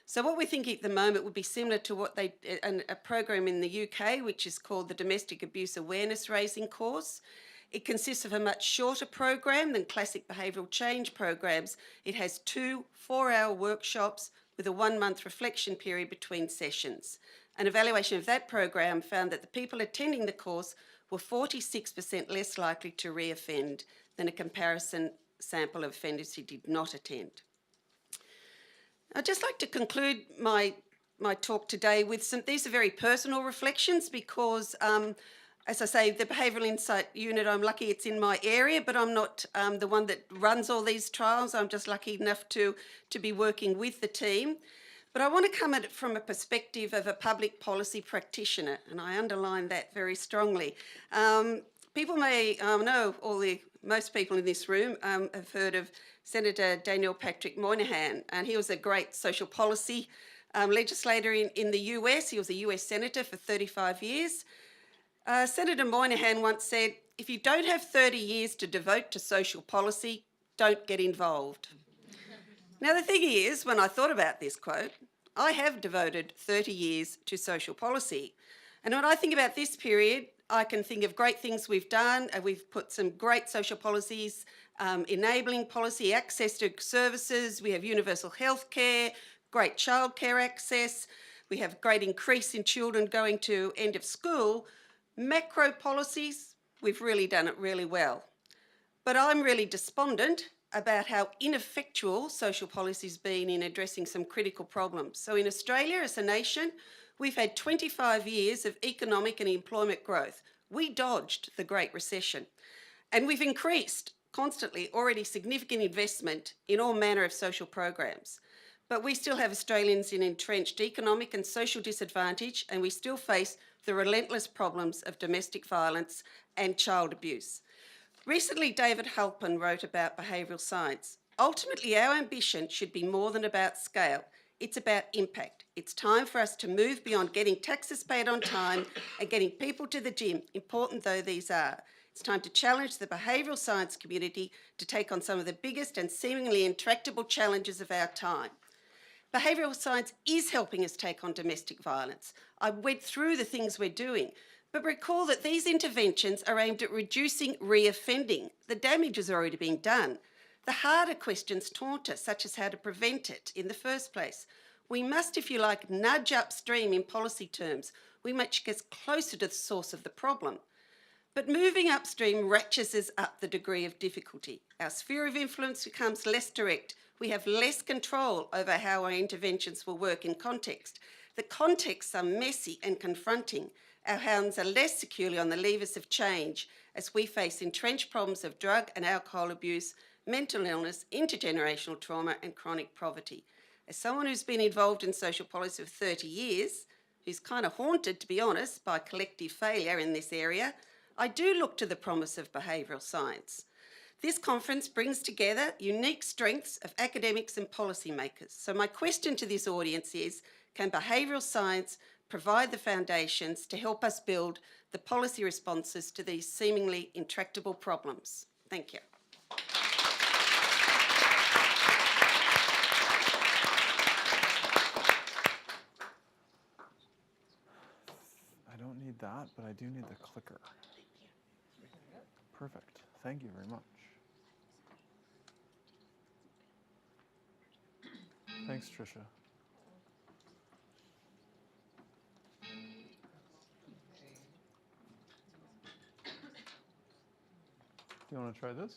So what we're thinking at the moment would be similar to what a program in the UK, which is called the Domestic Abuse Awareness Raising Course. It consists of a much shorter program than classic behavioural change programs. It has 2 4-hour workshops with a 1-month reflection period between sessions. An evaluation of that program found that the people attending the course were 46% less likely to reoffend than a comparison sample of offenders who did not attend. I'd just like to conclude my talk today with these are very personal reflections because, as I say, the Behavioural Insight Unit, I'm lucky it's in my area, but I'm not the one that runs all these trials. I'm just lucky enough to be working with the team. But I want to come at it from a perspective of a public policy practitioner, and I underline that very strongly. People may know, most people in this room have heard of Senator Daniel Patrick Moynihan, and he was a great social policy legislator in the US. He was a US Senator for 35 years. Senator Moynihan once said, if you don't have 30 years to devote to social policy, don't get involved. Now, the thing is, when I thought about this quote, I have devoted 30 years to social policy. And when I think about this period, I can think of great things we've done. We've put some great social policies, enabling policy, access to services. We have universal health care, great childcare access. We have great increase in children going to end of school. Macro policies, we've really done it really well. But I'm really despondent about how ineffectual social policy's been in addressing some critical problems. So in Australia, as a nation, we've had 25 years of economic and employment growth. We dodged the Great Recession. And we've increased constantly already significant investment in all manner of social programs. But we still have Australians in entrenched economic and social disadvantage, and we still face the relentless problems of domestic violence and child abuse. Recently, David Halpin wrote about behavioural science. Ultimately, our ambition should be more than about scale. It's about impact. It's time for us to move beyond getting taxes paid on time and getting people to the gym, important though these are. It's time to challenge the behavioural science community to take on some of the biggest and seemingly intractable challenges of our time. Behavioural science is helping us take on domestic violence. I went through the things we're doing, but recall that these interventions are aimed at reducing reoffending. The damage has already been done. The harder questions taunt us, such as how to prevent it in the first place. We must, if you like, nudge upstream in policy terms. We must get closer to the source of the problem. But moving upstream ratchets us up the degree of difficulty. Our sphere of influence becomes less direct. We have less control over how our interventions will work in context. The contexts are messy and confronting. Our hands are less securely on the levers of change as we face entrenched problems of drug and alcohol abuse, mental illness, intergenerational trauma and chronic poverty. As someone who's been involved in social policy for 30 years, who's kind of haunted, to be honest, by collective failure in this area, I do look to the promise of behavioural science. This conference brings together unique strengths of academics and policymakers. So my question to this audience is, can behavioural science provide the foundations to help us build the policy responses to these seemingly intractable problems. Thank you. I don't need that, but I do need the clicker. Perfect. Thank you very much. Thanks, Tricia. Do you want to try this?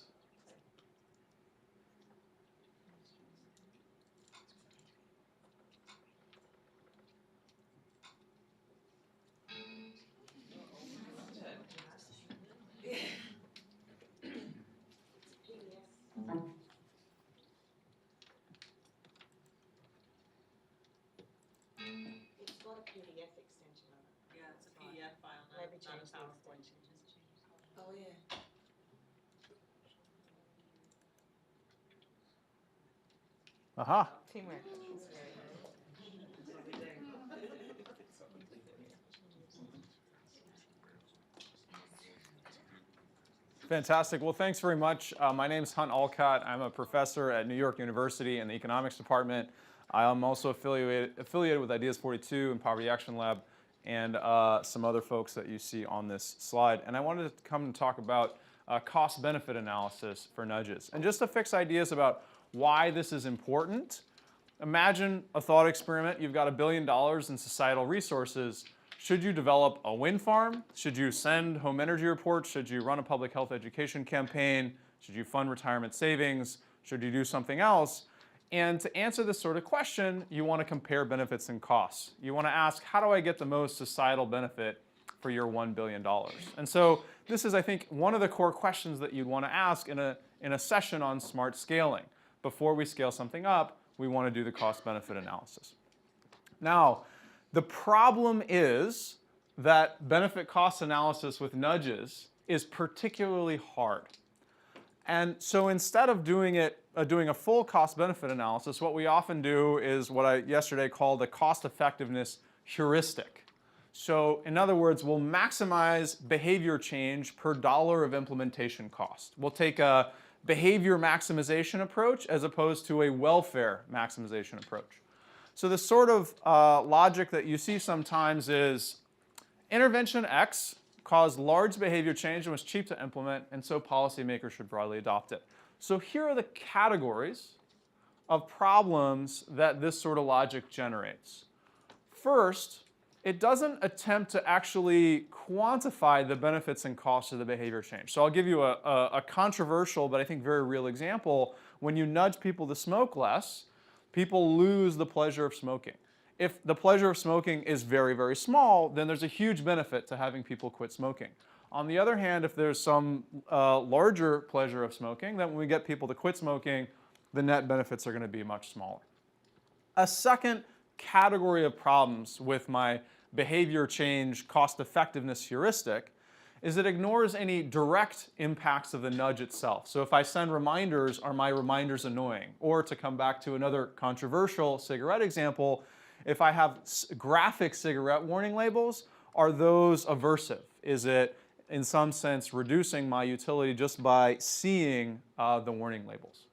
It's got a PDF extension on it. Yeah, it's a PDF file, not a PowerPoint. Oh, yeah. Aha. Teamwork. Fantastic. Well, thanks very much. My name is Hunt Allcott. I'm a professor at New York University in the economics department. I am also affiliated with Ideas 42 and Poverty Action Lab and some other folks that you see on this slide. And I wanted to come and talk about cost-benefit analysis for nudges. And just to fix ideas about why this is important, imagine a thought experiment. You've got $1 billion in societal resources. Should you develop a wind farm? Should you send home energy reports? Should you run a public health education campaign? Should you fund retirement savings? Should you do something else? And to answer this sort of question, you want to compare benefits and costs. You want to ask, how do I get the most societal benefit for your $1 billion? And so this is, I think, one of the core questions that you'd want to ask in a session on smart scaling. Before we scale something up, we want to do the cost-benefit analysis. Now, the problem is that benefit-cost analysis with nudges is particularly hard. And so instead of doing a full cost-benefit analysis, what we often do is what I yesterday called a cost-effectiveness heuristic. So in other words, we'll maximize behavior change per dollar of implementation cost. We'll take a behavior maximization approach as opposed to a welfare maximization approach. So the sort of logic that you see sometimes is intervention X caused large behavior change and was cheap to implement, and so policymakers should broadly adopt it. So here are the categories of problems that this sort of logic generates. First, it doesn't attempt to actually quantify the benefits and costs of the behavior change. So I'll give you a controversial but I think very real example. When you nudge people to smoke less, people lose the pleasure of smoking. If the pleasure of smoking is very, very small, then there's a huge benefit to having people quit smoking. On the other hand, if there's some larger pleasure of smoking, then when we get people to quit smoking, the net benefits are going to be much smaller. A second category of problems with my behavior change cost-effectiveness heuristic is it ignores any direct impacts of the nudge itself. So if I send reminders, are my reminders annoying? Or to come back to another controversial cigarette example, if I have graphic cigarette warning labels, are those aversive? Is it, in some sense, reducing my utility just by seeing the warning labels?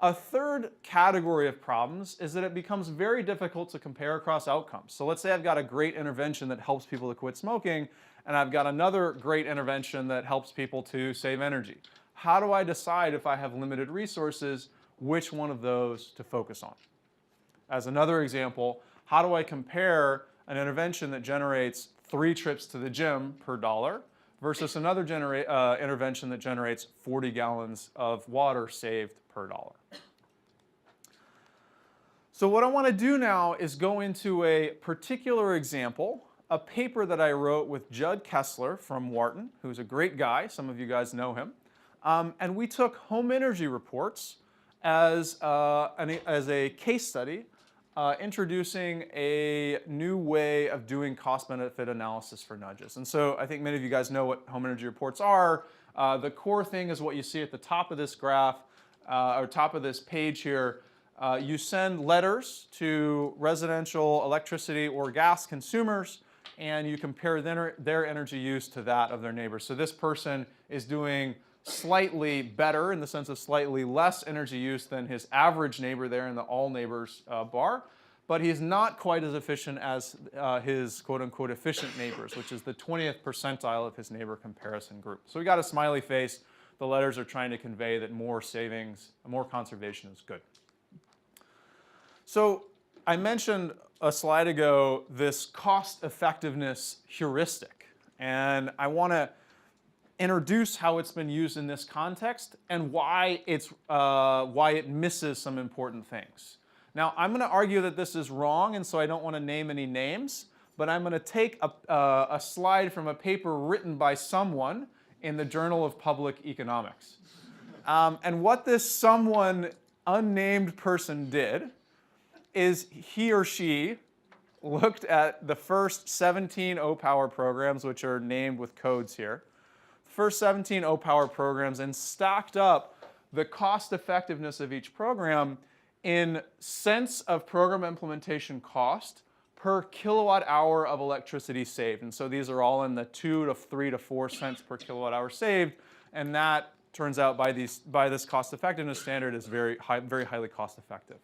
A third category of problems is that it becomes very difficult to compare across outcomes. So let's say I've got a great intervention that helps people to quit smoking, and I've got another great intervention that helps people to save energy. How do I decide if I have limited resources, which one of those to focus on? As another example, how do I compare an intervention that generates 3 trips to the gym per dollar versus another intervention that generates 40 gallons of water saved per dollar? So what I want to do now is go into a particular example, a paper that I wrote with Judd Kessler from Wharton, who's a great guy. Some of you guys know him. And we took home energy reports as a case study, introducing a new way of doing cost-benefit analysis for nudges. And so I think many of you guys know what home energy reports are. The core thing is what you see at the top of this graph, or top of this page here. You send letters to residential electricity or gas consumers, and you compare their energy use to that of their neighbors. So this person is doing slightly better in the sense of slightly less energy use than his average neighbor there in the all neighbors bar, but he's not quite as efficient as his quote-unquote efficient neighbors, which is the 20th percentile of his neighbor comparison group. So we got a smiley face. The letters are trying to convey that more savings, more conservation is good. So I mentioned a slide ago this cost effectiveness heuristic, and I want to introduce how it's been used in this context and why it misses some important things. Now, I'm going to argue that this is wrong, and so I don't want to name any names, but I'm going to take a slide from a paper written by someone in the Journal of Public Economics. And what this someone, unnamed person did is he or she looked at the first 17 O-Power programs, which are named with codes here, first 17 O-Power programs, and stacked up the cost effectiveness of each program in cents of program implementation cost per kilowatt hour of electricity saved. And so these are all in the 2 to 3 to 4 cents per kilowatt hour saved, and that turns out by this cost effectiveness standard is very highly cost effective.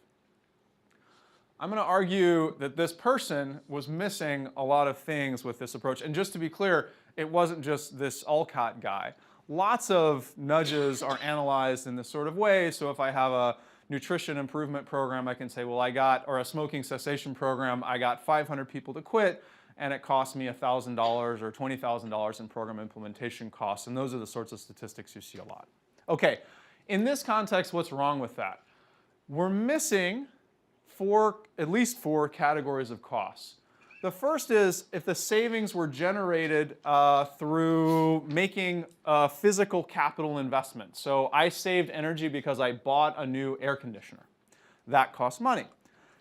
I'm going to argue that this person was missing a lot of things with this approach. And just to be clear, it wasn't just this Allcott guy. Lots of nudges are analyzed in this sort of way. So if I have a nutrition improvement program, I can say, well, or a smoking cessation program, I got 500 people to quit, and it cost me $1,000 or $20,000 in program implementation costs. And those are the sorts of statistics you see a lot. Okay, in this context, what's wrong with that? We're missing at least four categories of costs. The first is if the savings were generated through making a physical capital investment. So I saved energy because I bought a new air conditioner. That costs money.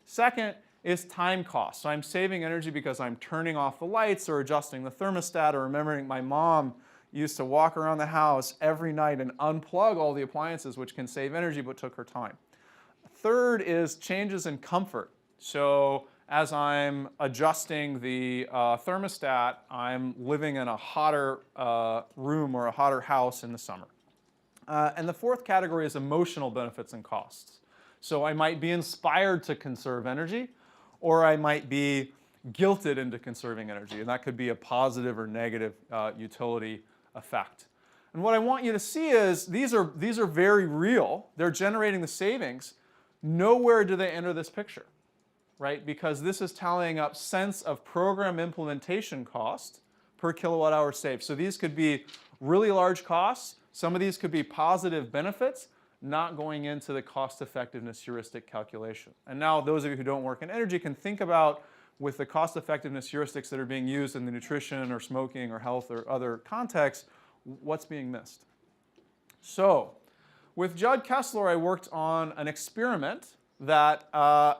Second is time cost. So I'm saving energy because I'm turning off the lights or adjusting the thermostat or remembering my mom used to walk around the house every night and unplug all the appliances, which can save energy but took her time. Third is changes in comfort. So as I'm adjusting the thermostat, I'm living in a hotter room or a hotter house in the summer. And the fourth category is emotional benefits and costs. So I might be inspired to conserve energy, or I might be guilted into conserving energy. And that could be a positive or negative utility effect. And what I want you to see is these are very real. They're generating the savings. Nowhere do they enter this picture, right? Because this is tallying up cents of program implementation cost per kilowatt hour saved. So these could be really large costs. Some of these could be positive benefits, not going into the cost effectiveness heuristic calculation. And now those of you who don't work in energy can think about, with the cost effectiveness heuristics that are being used in the nutrition or smoking or health or other contexts, what's being missed. So with Judd Kessler, I worked on an experiment that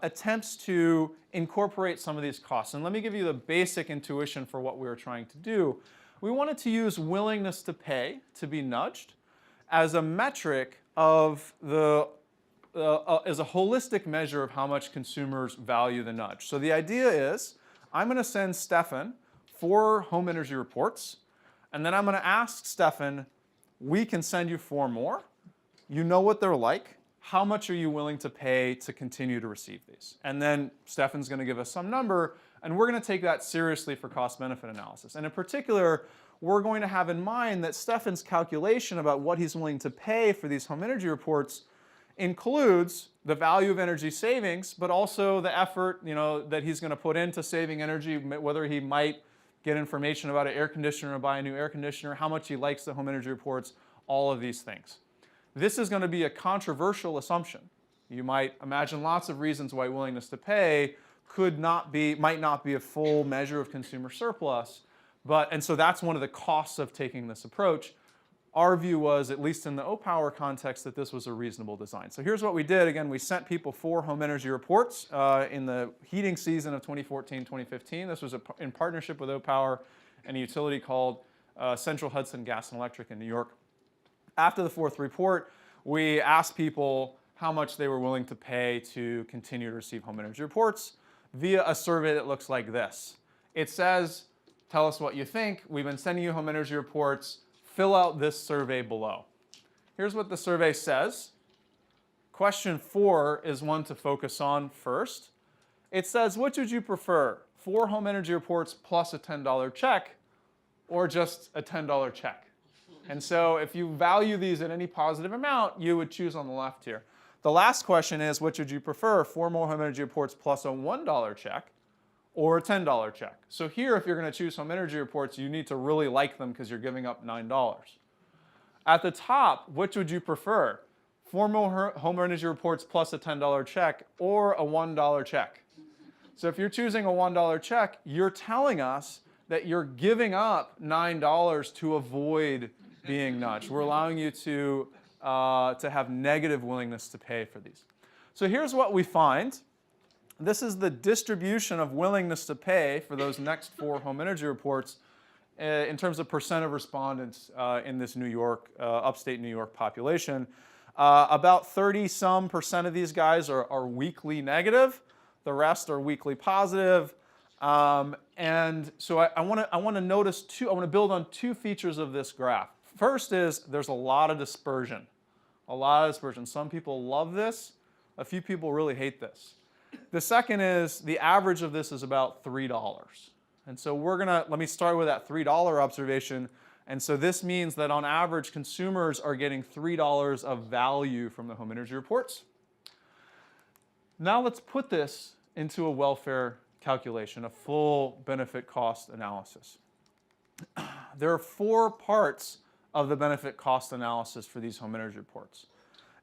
attempts to incorporate some of these costs. And let me give you the basic intuition for what we were trying to do. We wanted to use willingness to pay, to be nudged, as a metric of as a holistic measure of how much consumers value the nudge. So the idea is, I'm going to send Stefan 4 home energy reports, and then I'm going to ask Stefan, we can send you 4 more. You know what they're like. How much are you willing to pay to continue to receive these? And then Stefan's going to give us some number, and we're going to take that seriously for cost-benefit analysis. And in particular, we're going to have in mind that Stefan's calculation about what he's willing to pay for these home energy reports includes the value of energy savings, but also the effort, that he's going to put into saving energy, whether he might get information about an air conditioner or buy a new air conditioner, how much he likes the home energy reports, all of these things. This is going to be a controversial assumption. You might imagine lots of reasons why willingness to pay might not be a full measure of consumer surplus, and so that's one of the costs of taking this approach. Our view was, at least in the O-Power context, that this was a reasonable design. So here's what we did. Again, we sent people 4 home energy reports in the heating season of 2014-2015. This was in partnership with O-Power and a utility called Central Hudson Gas and Electric in New York. After the 4th report, we asked people, how much they were willing to pay to continue to receive home energy reports via a survey that looks like this. It says, tell us what you think. We've been sending you home energy reports. Fill out this survey below. Here's what the survey says. Question 4 is one to focus on first. It says, which would you prefer, 4 home energy reports plus a $10 check, or just a $10 check? And so if you value these at any positive amount, you would choose on the left here. The last question is, which would you prefer, 4 more home energy reports plus a $1 check, or a $10 check? So here, if you're going to choose home energy reports, you need to really like them because you're giving up $9. At the top, which would you prefer, 4 more home energy reports plus a $10 check, or a $1 check? So if you're choosing a $1 check, you're telling us that you're giving up $9 to avoid being nudged. We're allowing you to have negative willingness to pay for these. So here's what we find. This is the distribution of willingness to pay for those next 4 home energy reports in terms of percent of respondents in this New York, upstate New York population. About 30-some% of these guys are weakly negative. The rest are weakly positive. And so I want to notice I want to build on 2 features of this graph. First is there's a lot of dispersion. A lot of dispersion. Some people love this. A few people really hate this. The second is the average of this is about $3. And so let me start with that $3 observation. And so this means that on average, consumers are getting $3 of value from the home energy reports. Now let's put this into a welfare calculation, a full benefit cost analysis. There are 4 parts of the benefit cost analysis for these home energy reports.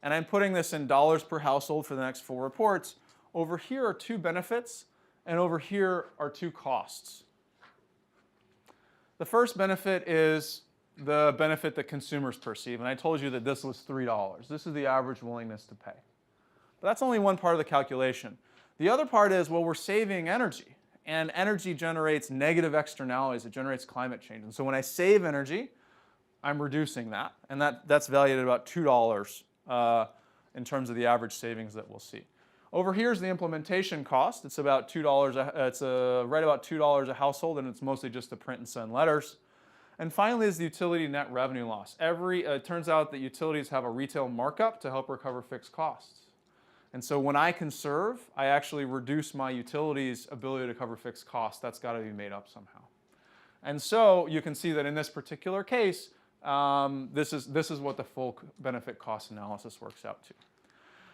And I'm putting this in dollars per household for the next 4 reports. Over here are 2 benefits, and over here are 2 costs. The first benefit is the benefit that consumers perceive, and I told you that this was $3. This is the average willingness to pay. But that's only one part of the calculation. The other part is, well, we're saving energy, and energy generates negative externalities. It generates climate change. And so when I save energy, I'm reducing that, and that's valued at about $2 in terms of the average savings that we'll see. Over here is the implementation cost. It's about $2. It's right about $2 a household, and it's mostly just to print and send letters. And finally is the utility net revenue loss. It turns out that utilities have a retail markup to help recover fixed costs. And so when I conserve, I actually reduce my utilities' ability to cover fixed costs. That's got to be made up somehow. And so you can see that in this particular case, this is what the full benefit cost analysis works out to.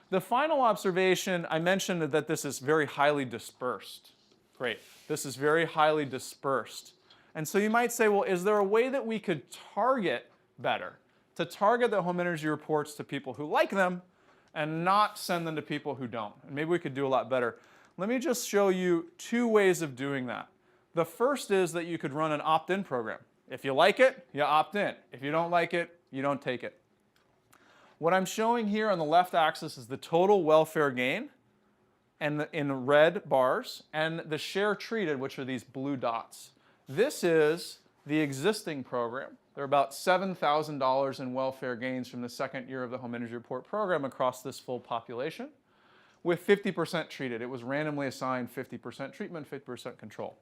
The final observation, I mentioned that this is very highly dispersed. Great. This is very highly dispersed. And so you might say, well, is there a way that we could target better? To target the home energy reports to people who like them and not send them to people who don't. And maybe we could do a lot better. Let me just show you 2 ways of doing that. The first is that you could run an opt-in program. If you like it, you opt in. If you don't like it, you don't take it. What I'm showing here on the left axis is the total welfare gain and in red bars, and the share treated, which are these blue dots. This is the existing program. There are about $7,000 in welfare gains from the second year of the Home Energy Report program across this full population, with 50% treated. It was randomly assigned 50% treatment, 50% control.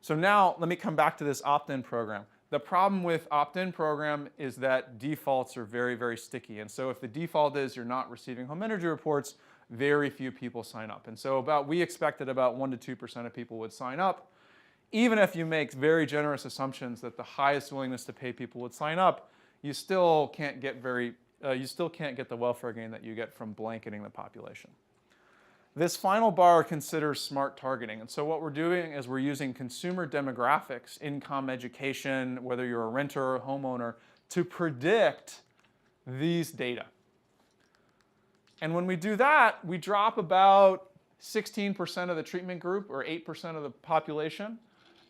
So now let me come back to this opt-in program. The problem with opt-in program is that defaults are very, very sticky. And so if the default is you're not receiving home energy reports, very few people sign up. And so we expected about 1% to 2% of people would sign up. Even if you make very generous assumptions that the highest willingness to pay people would sign up, you still can't get the welfare gain that you get from blanketing the population. This final bar considers smart targeting. And so what we're doing is we're using consumer demographics, income, education, whether you're a renter or a homeowner, to predict these data. And when we do that, we drop about 16% of the treatment group or 8% of the population.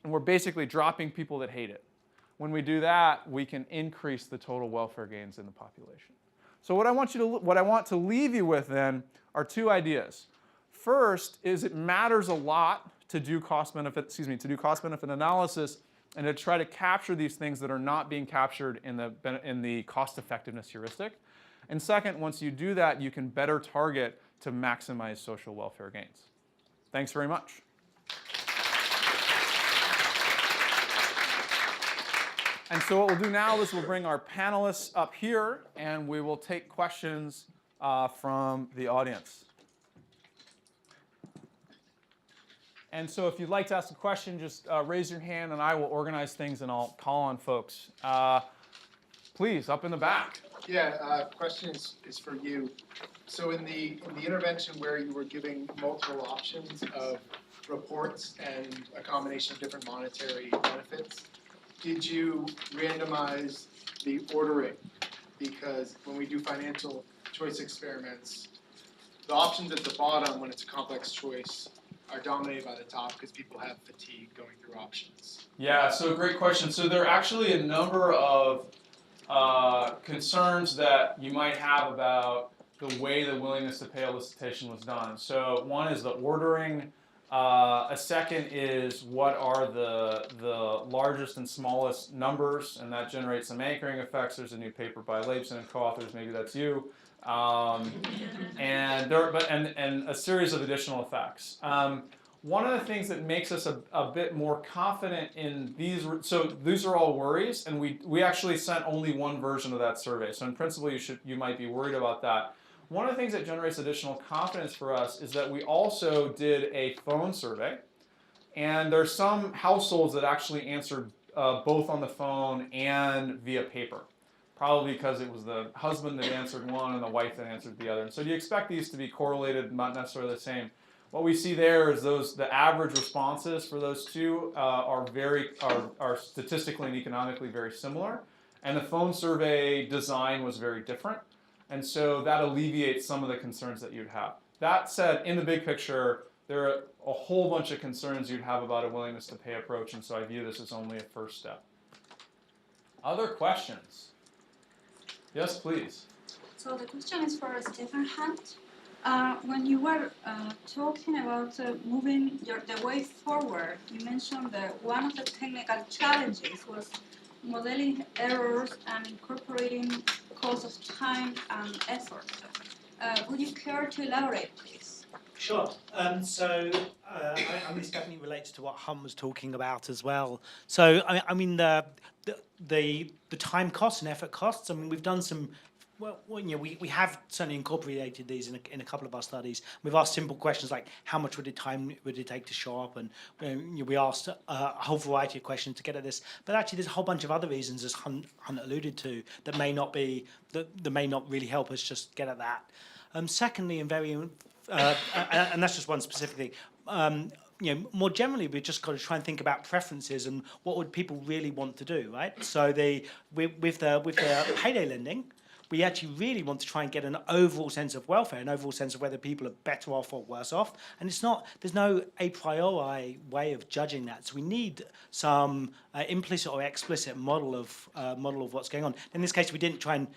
And we're basically dropping people that hate it. When we do that, we can increase the total welfare gains in the population. So what I want to leave you with then are 2 ideas. First is it matters a lot to do cost-benefit analysis and to try to capture these things that are not being captured in the cost-effectiveness heuristic. And second, once you do that, you can better target to maximize social welfare gains. Thanks very much. And so what we'll do now is we'll bring our panelists up here, and we will take questions from the audience. And so if you'd like to ask a question, just raise your hand, and I will organize things, and I'll call on folks. Please, up in the back. Yeah, question is for you. So in the intervention where you were giving multiple options of reports and a combination of different monetary benefits, did you randomize the ordering? Because when we do financial choice experiments, the options at the bottom, when it's a complex choice, are dominated by the top because people have fatigue going through options. Yeah, so great question. So there are actually a number of concerns that you might have about the way the willingness to pay elicitation was done. So one is the ordering. A second is what are the largest and smallest numbers, and that generates some anchoring effects. There's a new paper by Leibson and co-authors, maybe that's you, and a series of additional effects. One of the things that makes us a bit more confident in these, so these are all worries, and we actually sent only one version of that survey. So in principle, you might be worried about that. One of the things that generates additional confidence for us is that we also did a phone survey, and there's some households that actually answered both on the phone and via paper, probably because it was the husband that answered one and the wife that answered the other. And so do you expect these to be correlated, not necessarily the same? What we see there is the average responses for those two are statistically and economically very similar, and the phone survey design was very different. And so that alleviates some of the concerns that you'd have. That said, in the big picture, there are a whole bunch of concerns you'd have about a willingness to pay approach, and so I view this as only a first step. Other questions? Yes, please. So the question is for Stefan Hunt. When you were talking about moving the way forward, you mentioned that one of the technical challenges was modeling errors and incorporating cost of time and effort. Would you care to elaborate, please? Sure. This definitely relates to what Hunt was talking about as well. So I mean the time costs and effort costs. I mean we've done some. Well, we have certainly incorporated these in a couple of our studies. We've asked simple questions like how much would it take to show up, and we asked a whole variety of questions to get at this. But actually, there's a whole bunch of other reasons, as Hunt alluded to, that may not really help us just get at that. Secondly, and that's just one specifically. More generally, we've just got to try and think about preferences and what would people really want to do, right? So with the payday lending, we actually really want to try and get an overall sense of welfare, an overall sense of whether people are better off or worse off. And there's no a priori way of judging that. So we need some implicit or explicit model of what's going on. In this case, we didn't try and,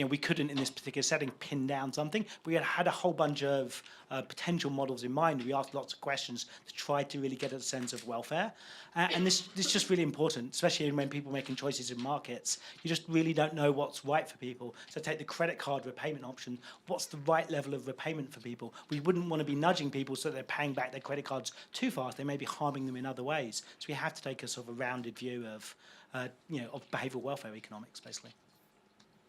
we couldn't in this particular setting pin down something. We had a whole bunch of potential models in mind. We asked lots of questions to try to really get a sense of welfare. And this is just really important, especially when people are making choices in markets. You just really don't know what's right for people. So take the credit card repayment option. What's the right level of repayment for people? We wouldn't want to be nudging people so they're paying back their credit cards too fast. They may be harming them in other ways. So we have to take a sort of a rounded view of behavioral welfare economics, basically.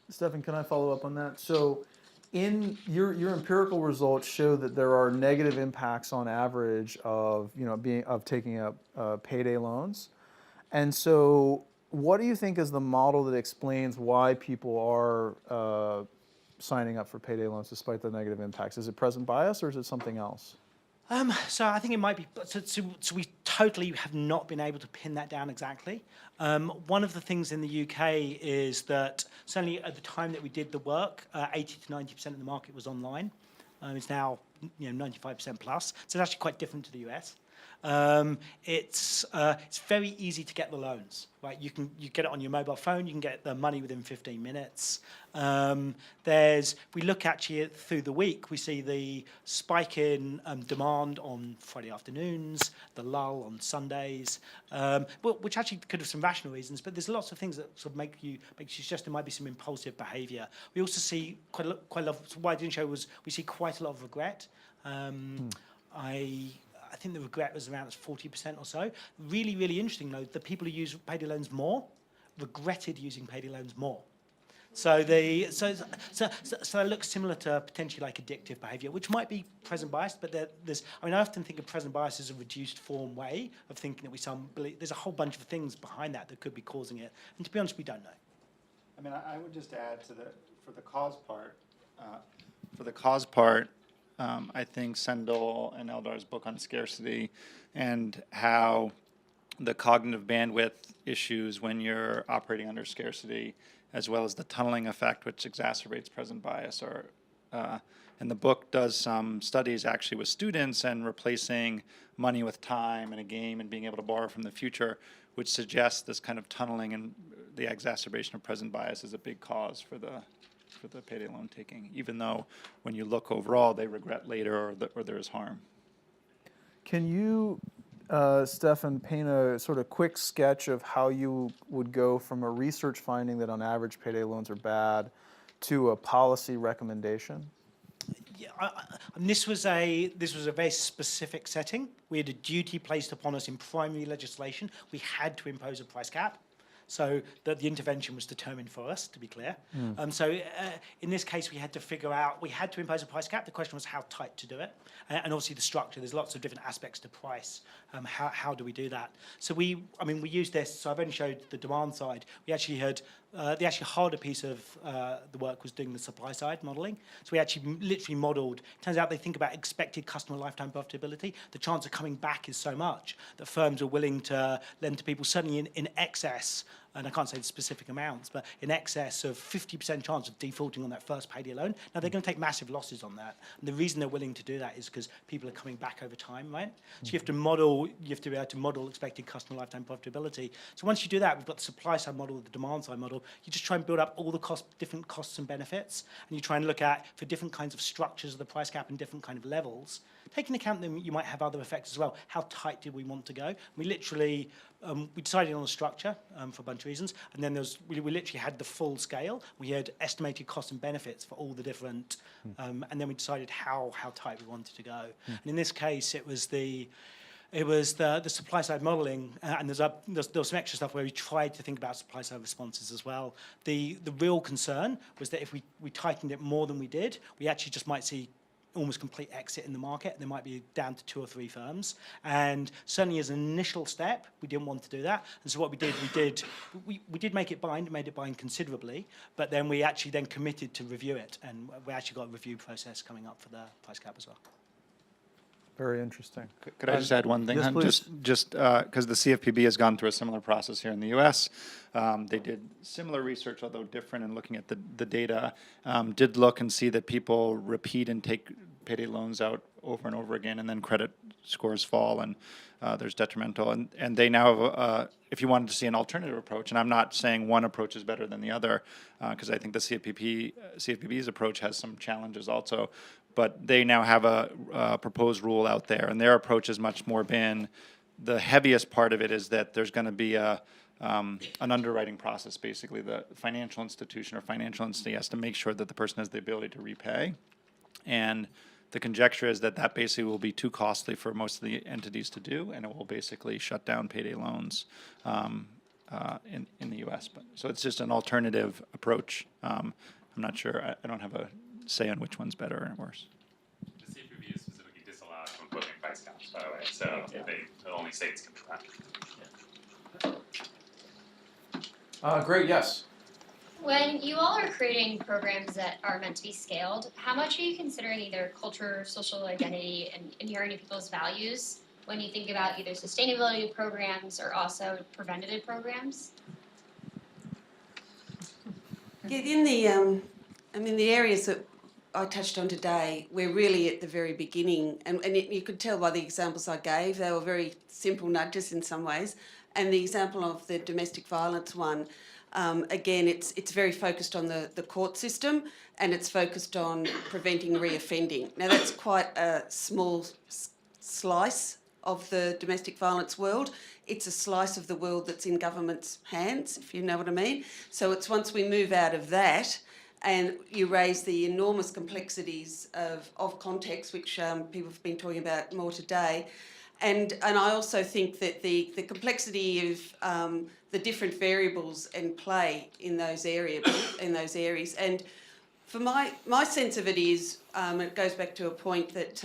Stefan, can I follow up on that? So in your empirical results show that there are negative impacts on average of taking up payday loans. And so what do you think is the model that explains why people are signing up for payday loans despite the negative impacts? Is it present bias or is it something else? So I think it might be, so we totally have not been able to pin that down exactly. One of the things in the UK is that certainly at the time that we did the work, 80 to 90% of the market was online. It's now 95% plus, so it's actually quite different to the US. It's very easy to get the loans, right? You get it on your mobile phone. You can get the money within 15 minutes. If we look actually through the week, we see the spike in demand on Friday afternoons, the lull on Sundays, which actually could have some rational reasons, but there's lots of things that sort of make you suggest there might be some impulsive behaviour. We also see quite a lot. So what I didn't show was we see quite a lot of regret. I think the regret was around 40% or so. Really, really interesting though, the people who use payday loans more regretted using payday loans more. So it looks similar to potentially like addictive behaviour, which might be present bias, but I often think of present bias as a reduced form way of thinking that there's a whole bunch of things behind that could be causing it, and to be honest, we don't know. I mean, I would just add for the cause part. I think Sendel and Eldar's book on scarcity and how the cognitive bandwidth issues when you're operating under scarcity, as well as the tunneling effect, which exacerbates present bias, and the book does some studies actually with students and replacing money with time in a game and being able to borrow from the future, which suggests this kind of tunneling and the exacerbation of present bias is a big cause for the payday loan taking, even though when you look overall, they regret later or there is harm. Can you, Stefan, paint a sort of quick sketch of how you would go from a research finding that on average payday loans are bad to a policy recommendation? Yeah, this was a very specific setting. We had a duty placed upon us in primary legislation. We had to impose a price cap. So that the intervention was determined for us, to be clear. In this case, we had to impose a price cap. The question was how tight to do it. And obviously the structure, there's lots of different aspects to price. How do we do that? So we used this, so I've only showed the demand side. We actually had, the actually harder piece of the work was doing the supply side modeling. So we actually literally modeled, turns out they think about expected customer lifetime profitability. The chance of coming back is so much that firms are willing to lend to people certainly in excess, and I can't say the specific amounts, but in excess of 50% chance of defaulting on that first payday loan. Now, they're going to take massive losses on that. And the reason they're willing to do that is because people are coming back over time, right? So you have to be able to model expected customer lifetime profitability. So once you do that, we've got the supply side model, the demand side model. You just try and build up all the different costs and benefits, and you try and look at, for different kinds of structures of the price cap and different kind of levels, taking account that you might have other effects as well. How tight did we want to go? We literally, we decided on a structure for a bunch of reasons, and then we literally had the full scale. We had estimated costs and benefits for all the different, and then we decided how tight we wanted to go. And in this case, it was the supply side modeling, and there was some extra stuff where we tried to think about supply side responses as well. The real concern was that if we tightened it more than we did, we actually just might see almost complete exit in the market. There might be down to 2 or 3 firms, and certainly as an initial step, we didn't want to do that. And so what we did make it bind, made it bind considerably, but then we actually then committed to review it, and we actually got a review process coming up for the price cap as well. Very interesting. Could I just add one thing? Yes, please. Just because the CFPB has gone through a similar process here in the U.S. They did similar research, although different, in looking at the data. Did look and see that people repeat and take payday loans out over and over again, and then credit scores fall, and there's detrimental. And they now have, if you wanted to see an alternative approach, and I'm not saying one approach is better than the other, because I think the CFPB's approach has some challenges also, but they now have a proposed rule out there, and their approach has much more been, the heaviest part of it is that there's going to be an underwriting process. Basically, the financial institution or financial entity has to make sure that the person has the ability to repay, and the conjecture is that basically will be too costly for most of the entities to do, and it will basically shut down payday loans in the U.S. So it's just an alternative approach. I'm not sure. I don't have a say on which one's better or worse. The CFPB is specifically disallowed from imposing price caps, by the way, so the only states can try. Great, yes. When you all are creating programs that are meant to be scaled, how much are you considering either culture, social identity, and inherent in people's values when you think about either sustainability programs or also preventative programs? Yeah, in the areas that I touched on today, we're really at the very beginning, and you could tell by the examples I gave, they were very simple nudges in some ways. And the example of the domestic violence one, again, it's very focused on the court system, and it's focused on preventing reoffending. Now, that's quite a small slice of the domestic violence world. It's a slice of the world that's in government's hands, if you know what I mean. So it's once we move out of that and you raise the enormous complexities of context, which people have been talking about more today. And I also think that the complexity of the different variables and play in those areas. And for my sense of it is, it goes back to a point that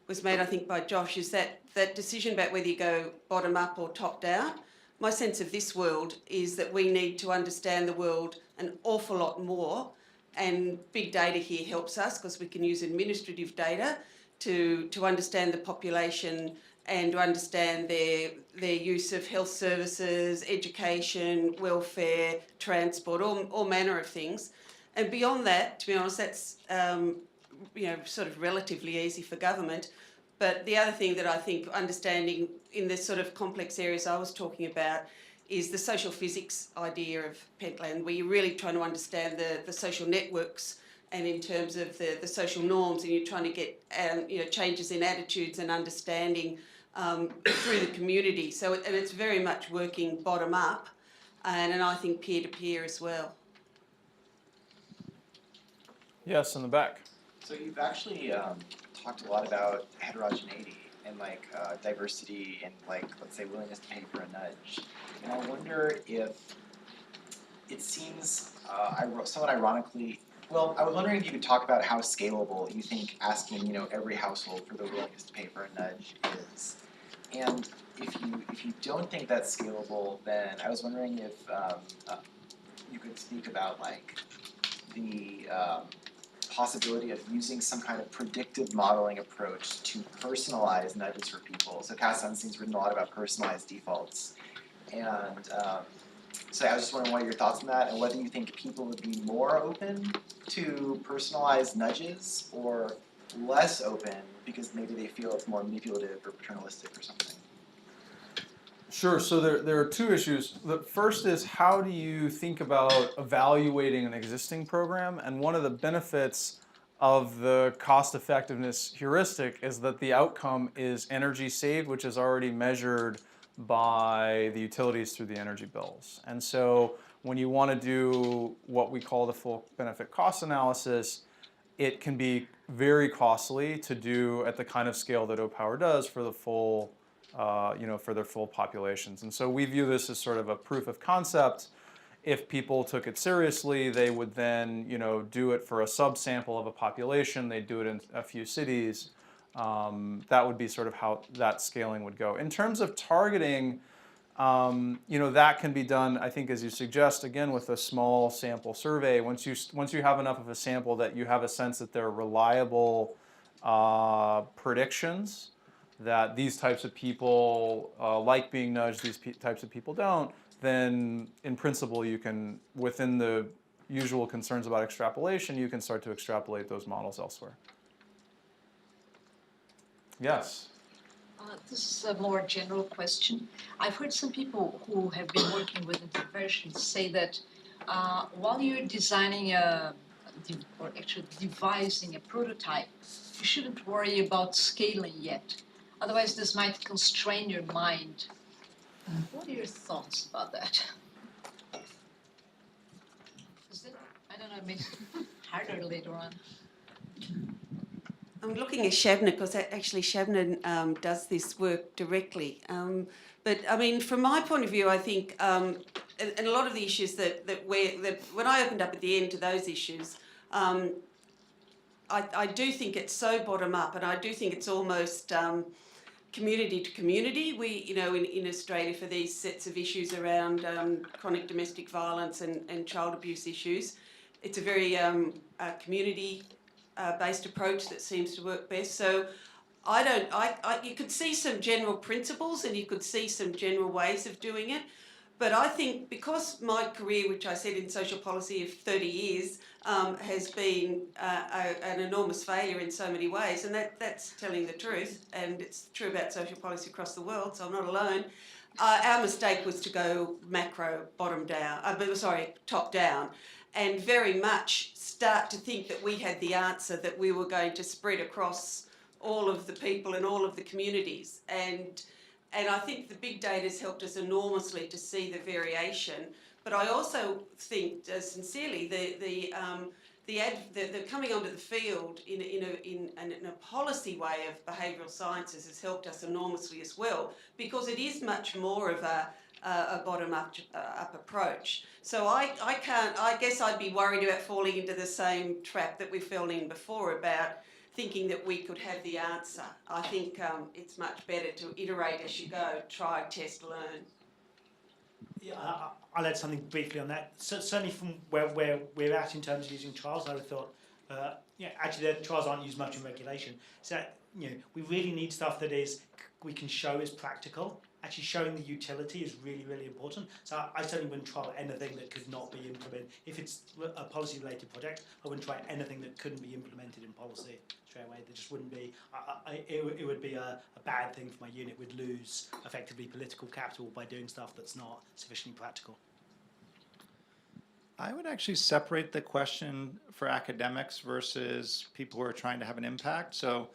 was made, I think, by Josh, is that decision about whether you go bottom up or top down. My sense of this world is that we need to understand the world an awful lot more, and big data here helps us because we can use administrative data to understand the population and to understand their use of health services, education, welfare, transport, all manner of things. And beyond that, to be honest, that's sort of relatively easy for government. But the other thing that I think understanding in the sort of complex areas I was talking about is the social physics idea of Pentland, where you're really trying to understand the social networks and in terms of the social norms, and you're trying to get changes in attitudes and understanding through the community. So and it's very much working bottom up, and I think peer to peer as well. Yes, in the back. So you've actually talked a lot about heterogeneity and diversity and let's say willingness to pay for a nudge. And I wonder if it seems somewhat ironically. Well, I was wondering if you could talk about how scalable you think asking every household for the willingness to pay for a nudge is, and if you don't think that's scalable, then I was wondering if you could speak about the possibility of using some kind of predictive modeling approach to personalize nudges for people. So Cass Sunstein's written a lot about personalized defaults, and so I was just wondering what are your thoughts on that, and whether you think people would be more open to personalized nudges or less open because maybe they feel it's more manipulative or paternalistic or something. Sure. So there are two issues. The first is, how do you think about evaluating an existing program? And one of the benefits of the cost effectiveness heuristic is that the outcome is energy saved, which is already measured by the utilities through the energy bills. And so when you want to do what we call the full benefit cost analysis, it can be very costly to do at the kind of scale that OPower does for the full for their full populations. And so we view this as sort of a proof of concept. If people took it seriously, they would then, do it for a subsample of a population. They'd do it in a few cities. That would be sort of how that scaling would go. In terms of targeting, that can be done, I think, as you suggest, again, with a small sample survey. Once you have enough of a sample that you have a sense that there are reliable predictions that these types of people like being nudged, these types of people don't, then in principle you can, within the usual concerns about extrapolation, you can start to extrapolate those models elsewhere. Yes? This is a more general question. I've heard some people who have been working with interventions say that while you're designing or actually devising a prototype, you shouldn't worry about scaling yet. Otherwise, this might constrain your mind. What are your thoughts about that? Is it, I don't know, it makes it harder later on. I'm looking at Shabna because actually Shabna does this work directly. But I mean, from my point of view, I think, and a lot of the issues that when I opened up at the end to those issues, I do think it's so bottom up, and I do think it's almost community to community. We, in Australia, for these sets of issues around chronic domestic violence and child abuse issues, it's a very community-based approach that seems to work best. So you could see some general principles and you could see some general ways of doing it, But I think because my career, which I said in social policy of 30 years, has been an enormous failure in so many ways, and that's telling the truth, and it's true about social policy across the world, so I'm not alone. Our mistake was to go macro, top down, and very much start to think that we had the answer, that we were going to spread across all of the people and all of the communities. And I think the big data has helped us enormously to see the variation. But I also think, sincerely, the coming onto the field in a policy way of behavioural sciences has helped us enormously as well, because it is much more of a bottom-up approach. So I guess I'd be worried about falling into the same trap that we fell in before about thinking that we could have the answer. I think it's much better to iterate as you go, try, test, learn. Yeah, I'll add something briefly on that. So, certainly from where we're at in terms of using trials, I would have thought, actually the trials aren't used much in regulation. So, we really need stuff that we can show is practical. Actually showing the utility is really, really important. So I certainly wouldn't trial anything that could not be implemented. If it's a policy-related project, I wouldn't try anything that couldn't be implemented in policy straight away. There just wouldn't be. It would be a bad thing for my unit. We'd lose effectively political capital by doing stuff that's not sufficiently practical. I would actually separate the question for academics versus people who are trying to have an impact. So.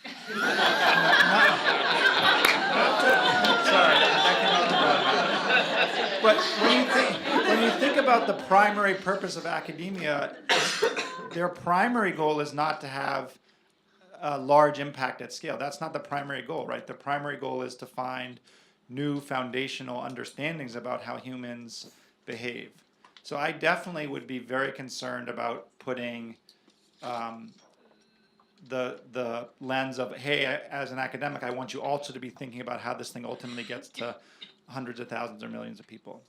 Sorry, but when you think about the primary purpose of academia, their primary goal is not to have a large impact at scale. That's not the primary goal, right? The primary goal is to find new foundational understandings about how humans behave. So I definitely would be very concerned about putting the lens of, hey, as an academic, I want you also to be thinking about how this thing ultimately gets to hundreds of thousands or millions of people.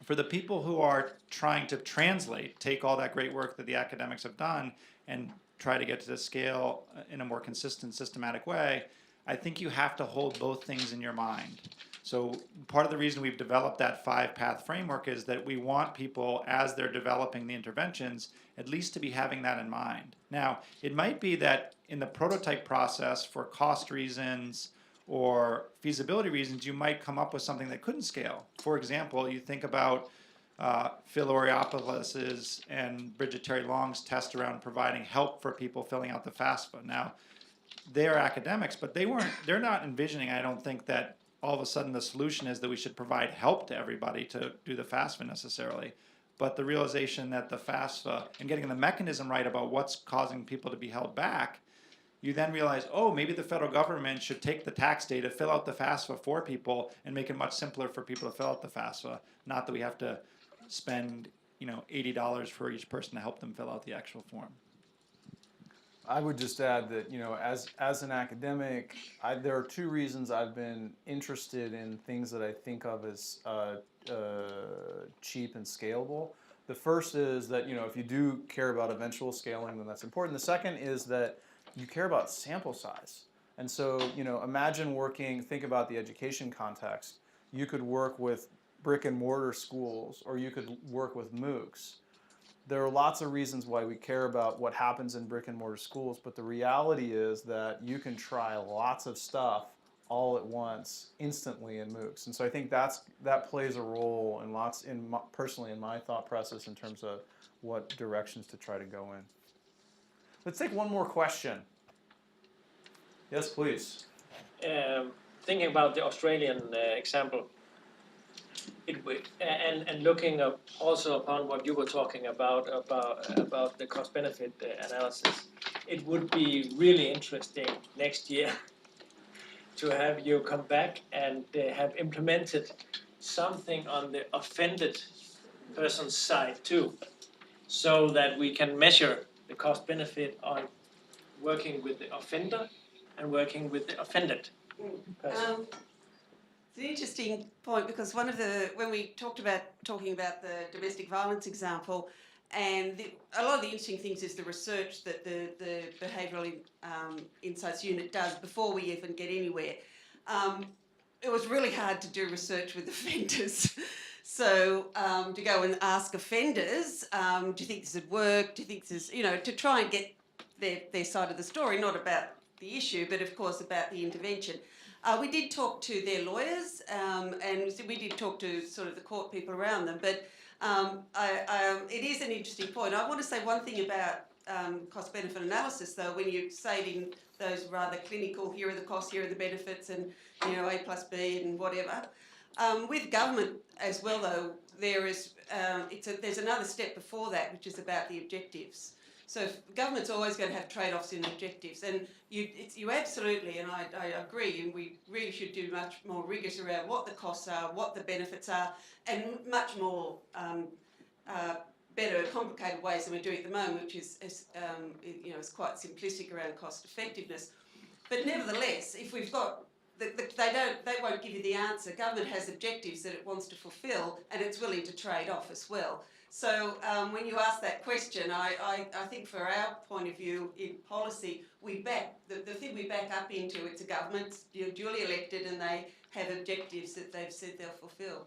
For the people who are trying to translate, take all that great work that the academics have done and try to get to the scale in a more consistent, systematic way, I think you have to hold both things in your mind. So part of the reason we've developed that 5-path framework is that we want people, as they're developing the interventions, at least to be having that in mind. Now, it might be that in the prototype process, for cost reasons or feasibility reasons, you might come up with something that couldn't scale. For example, you think about Phil Oriopoulos' and Bridget Terry Long's test around providing help for people filling out the FAFSA. Now, they're academics, but they're not envisioning, I don't think, that all of a sudden the solution is that we should provide help to everybody to do the FAFSA necessarily. But the realization that the FAFSA and getting the mechanism right about what's causing people to be held back, you then realize, oh, maybe the federal government should take the tax data, fill out the FAFSA for people, and make it much simpler for people to fill out the FAFSA. Not that we have to spend, $80 for each person to help them fill out the actual form. I would just add that, as an academic, there are two reasons I've been interested in things that I think of as cheap and scalable. The first is that, if you do care about eventual scaling, then that's important. The second is that you care about sample size. And so, think about the education context. You could work with brick and mortar schools, or you could work with MOOCs. There are lots of reasons why we care about what happens in brick and mortar schools, but the reality is that you can try lots of stuff all at once, instantly in MOOCs. And so I think that plays a role personally in my thought process in terms of what directions to try to go in. Let's take one more question. Yes, please. Thinking about the Australian example, and looking up also upon what you were talking about the cost-benefit analysis, it would be really interesting next year to have you come back and have implemented something on the offended person's side too, so that we can measure the cost-benefit on working with the offender and working with the offended person. It's an interesting point, because when we talking about the domestic violence example, and a lot of the interesting things is the research that the Behavioural Insights Unit does before we even get anywhere. it was really hard to do research with offenders. So to go and ask offenders, do you think this would work? Do you think this, to try and get their side of the story, not about the issue, but of course about the intervention. We did talk to their lawyers, and we did talk to sort of the court people around them, but it is an interesting point. I want to say one thing about cost-benefit analysis, though, when you say it in those rather clinical, here are the costs, here are the benefits, and A plus B and whatever. With government as well, though, there's another step before that, which is about the objectives. So government's always going to have trade-offs in objectives, and you absolutely, and I agree, and we really should do much more rigorous around what the costs are, what the benefits are, and much more better, complicated ways than we're doing at the moment, which is quite simplistic around cost effectiveness. But nevertheless, if we've got they won't give you the answer. Government has objectives that it wants to fulfil, and it's willing to trade off as well. So when you ask that question, I think for our point of view in policy, the thing we back up into, it's a government, you're duly elected, and they have objectives that they've said they'll fulfil.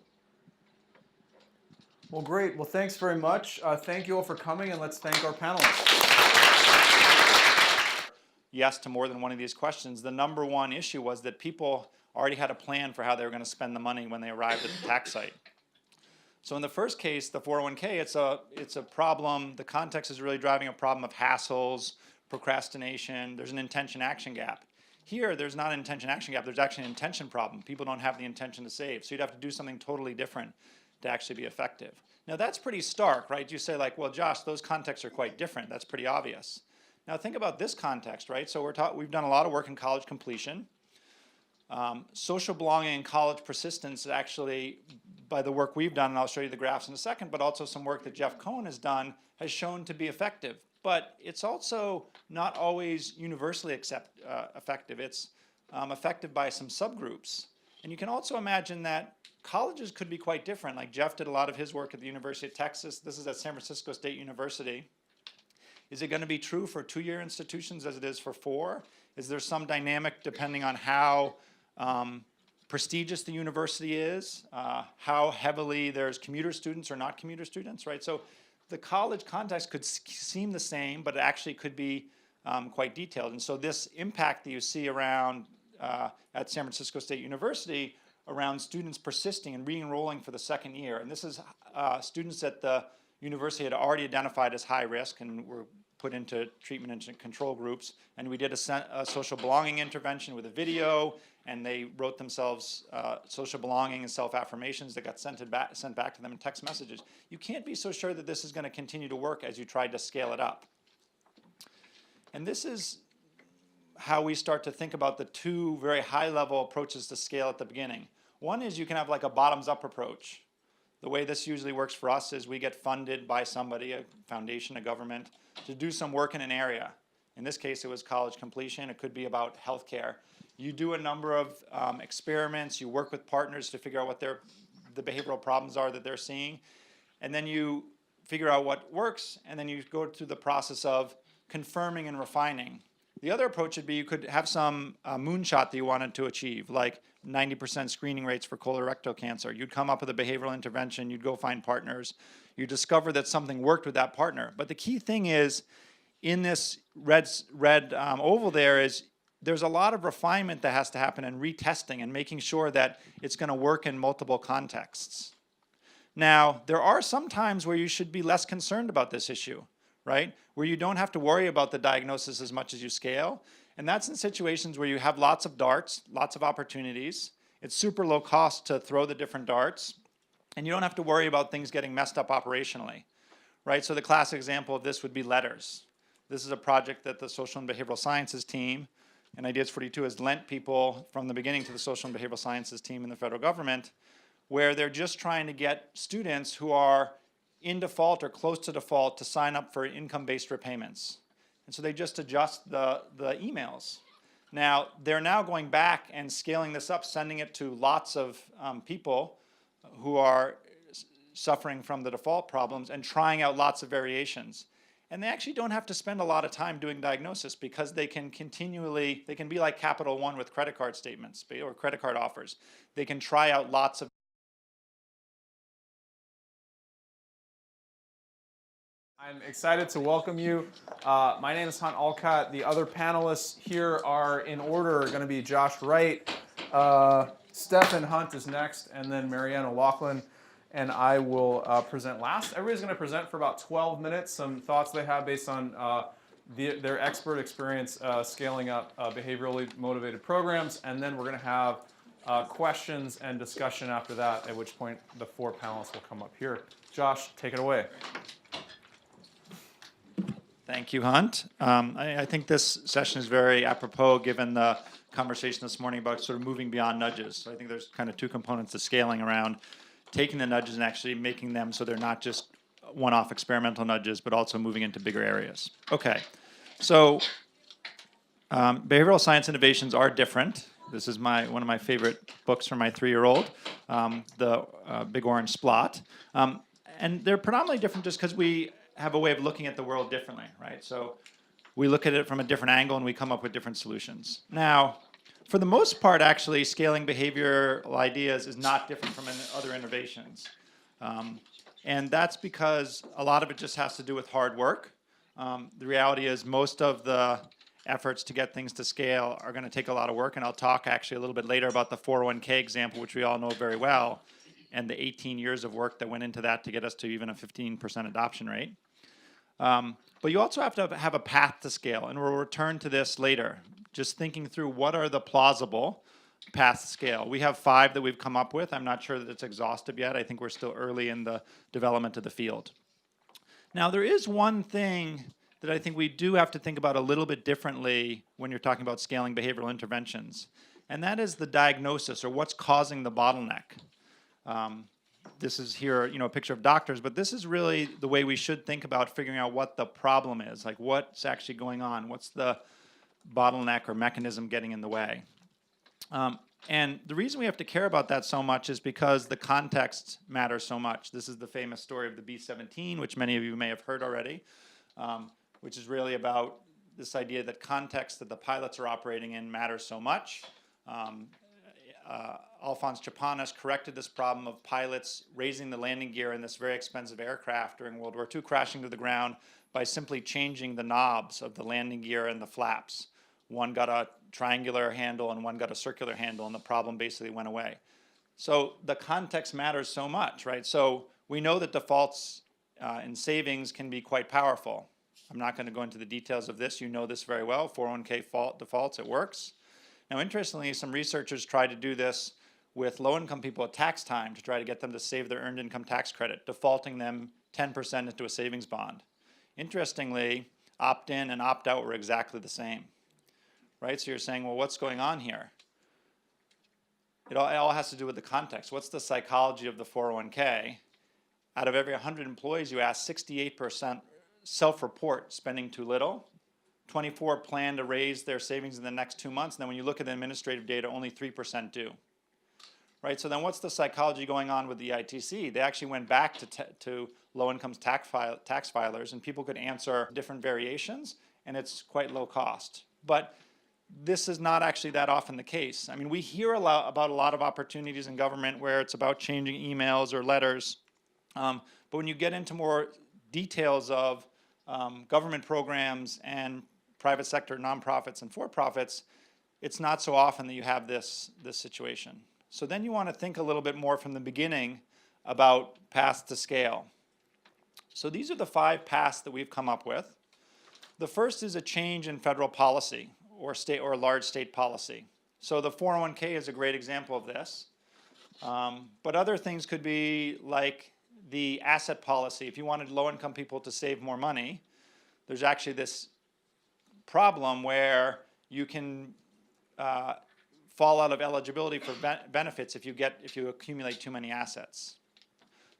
Well, great. Well, thanks very much. Thank you all for coming, and let's thank our panelists. Yes to more than one of these questions. The number one issue was that people already had a plan for how they were going to spend the money when they arrived at the tax site. So in the first case, the 401k, it's a problem. The context is really driving a problem of hassles, procrastination. There's an intention-action gap. Here, there's not an intention-action gap. There's actually an intention problem. People don't have the intention to save. So you'd have to do something totally different to actually be effective. Now, that's pretty stark, right? You say, like, well, Josh, those contexts are quite different. That's pretty obvious. Now, think about this context, right? So we've done a lot of work in college completion. Social belonging and college persistence actually, by the work we've done, and I'll show you the graphs in a second, but also some work that Jeff Cohen has done, has shown to be effective. But it's also not always universally effective. It's effective by some subgroups. And you can also imagine that colleges could be quite different. Like Jeff did a lot of his work at the University of Texas. This is at San Francisco State University. Is it going to be true for two-year institutions as it is for four? Is there some dynamic depending on how prestigious the university is, how heavily there's commuter students or not commuter students, right? So the college context could seem the same, but it actually could be quite detailed. And so this impact that you see around at San Francisco State University around students persisting and re-enrolling for the second year, and this is students that the university had already identified as high risk and were put into treatment and control groups, and we did a social belonging intervention with a video, and they wrote themselves social belonging and self-affirmations that got sent back to them in text messages. You can't be so sure that this is going to continue to work as you tried to scale it up. And this is how we start to think about the two very high-level approaches to scale at the beginning. One is you can have like a bottoms-up approach. The way this usually works for us is we get funded by somebody, a foundation, a government, to do some work in an area. In this case, it was college completion. It could be about healthcare. You do a number of experiments. You work with partners to figure out what the behavioral problems are that they're seeing. And then you figure out what works, and then you go through the process of confirming and refining. The other approach would be you could have some moonshot that you wanted to achieve, like 90% screening rates for colorectal cancer. You'd come up with a behavioral intervention. You'd go find partners. You discover that something worked with that partner. But the key thing is, in this red oval there's a lot of refinement that has to happen and retesting and making sure that it's going to work in multiple contexts. Now, there are some times where you should be less concerned about this issue, right? Where you don't have to worry about the diagnosis as much as you scale. And that's in situations where you have lots of darts, lots of opportunities. It's super low cost to throw the different darts. And you don't have to worry about things getting messed up operationally, right? So the classic example of this would be letters. This is a project that the Social and Behavioral Sciences team and Ideas 42 has lent people from the beginning to the Social and Behavioral Sciences team in the federal government, where they're just trying to get students who are in default or close to default to sign up for income-based repayments. And so they just adjust the emails. Now, they're now going back and scaling this up, sending it to lots of people who are suffering from the default problems and trying out lots of variations. And they actually don't have to spend a lot of time doing diagnosis because they can be like Capital One with credit card statements or credit card offers. They can try out lots of. I'm excited to welcome you. My name is Allcott. The other panelists here are in order going to be Josh Wright, Stefan Hunt is next, and then Marianne O'Loughlin. And I will present last. Everybody's going to present for about 12 minutes, some thoughts they have based on their expert experience scaling up behaviorally motivated programs. And then we're going to have questions and discussion after that, at which point the 4 panelists will come up here. Josh, take it away. Thank you, Hunt. I think this session is very apropos given the conversation this morning about sort of moving beyond nudges. So I think there's kind of 2 components to scaling around taking the nudges and actually making them so they're not just one-off experimental nudges, but also moving into bigger areas. Okay, so behavioral science innovations are different. This is one of my favorite books for my 3-year-old, the Big Orange Splot. And they're predominantly different just because we have a way of looking at the world differently, right? So we look at it from a different angle and we come up with different solutions. Now, for the most part, actually, scaling behavioral ideas is not different from other innovations. And that's because a lot of it just has to do with hard work. The reality is most of the efforts to get things to scale are going to take a lot of work. And I'll talk actually a little bit later about the 401k example, which we all know very well, and the 18 years of work that went into that to get us to even a 15% adoption rate. But you also have to have a path to scale, and we'll return to this later. Just thinking through what are the plausible paths to scale. We have 5 that we've come up with. I'm not sure that it's exhaustive yet. I think we're still early in the development of the field. Now, there is one thing that I think we do have to think about a little bit differently when you're talking about scaling behavioral interventions, and that is the diagnosis, or what's causing the bottleneck. This is here, a picture of doctors, but this is really the way we should think about figuring out what the problem is, like what's actually going on, what's the bottleneck or mechanism getting in the way. And the reason we have to care about that so much is because the context matters so much. This is the famous story of the B-17, which many of you may have heard already, which is really about this idea that context that the pilots are operating in matters so much. Alphonse Chapanis corrected this problem of pilots raising the landing gear in this very expensive aircraft during World War II, crashing to the ground by simply changing the knobs of the landing gear and the flaps. One got a triangular handle and one got a circular handle, and the problem basically went away. So the context matters so much, right? So we know that defaults in savings can be quite powerful. I'm not going to go into the details of this. You know this very well. 401k defaults, it works. Now, interestingly, some researchers tried to do this with low-income people at tax time to try to get them to save their earned income tax credit, defaulting them 10% into a savings bond. Interestingly, opt-in and opt-out were exactly the same, right? So you're saying, well, what's going on here? It all has to do with the context. What's the psychology of the 401k? Out of every 100 employees you ask, 68% self-report spending too little. 24 plan to raise their savings in the next 2 months. And then when you look at the administrative data, only 3% do. Right? So then what's the psychology going on with the ITC? They actually went back to low-income tax filers, and people could answer different variations, and it's quite low cost. But this is not actually that often the case. I mean, we hear about a lot of opportunities in government where it's about changing emails or letters. But when you get into more details of government programs and private sector nonprofits and for-profits, it's not so often that you have this situation. So then you want to think a little bit more from the beginning about paths to scale. So these are the 5 paths that we've come up with. The first is a change in federal policy or state or large state policy. So the 401k is a great example of this. But other things could be like the asset policy. If you wanted low-income people to save more money, there's actually this problem where you can fall out of eligibility for benefits if you accumulate too many assets.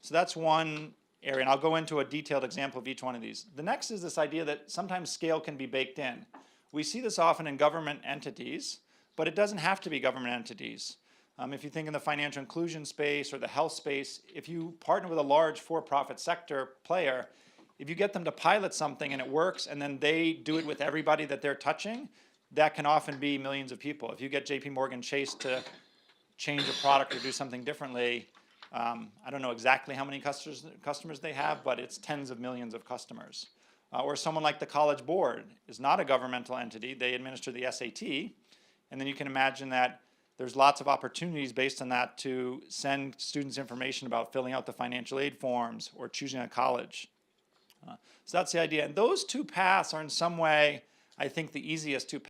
So that's one area, and I'll go into a detailed example of each one of these. The next is this idea that sometimes scale can be baked in. We see this often in government entities, but it doesn't have to be government entities. If you think in the financial inclusion space or the health space, if you partner with a large for-profit sector player, if you get them to pilot something and it works, and then they do it with everybody that they're touching, that can often be millions of people. If you get JP Morgan Chase to change a product or do something differently, I don't know exactly how many customers they have, but it's tens of millions of customers. Or someone like the College Board is not a governmental entity. They administer the SAT, and then you can imagine that there's lots of opportunities based on that to send students information about filling out the financial aid forms or choosing a college. So that's the idea. And those two paths are in some way, I think, the easiest two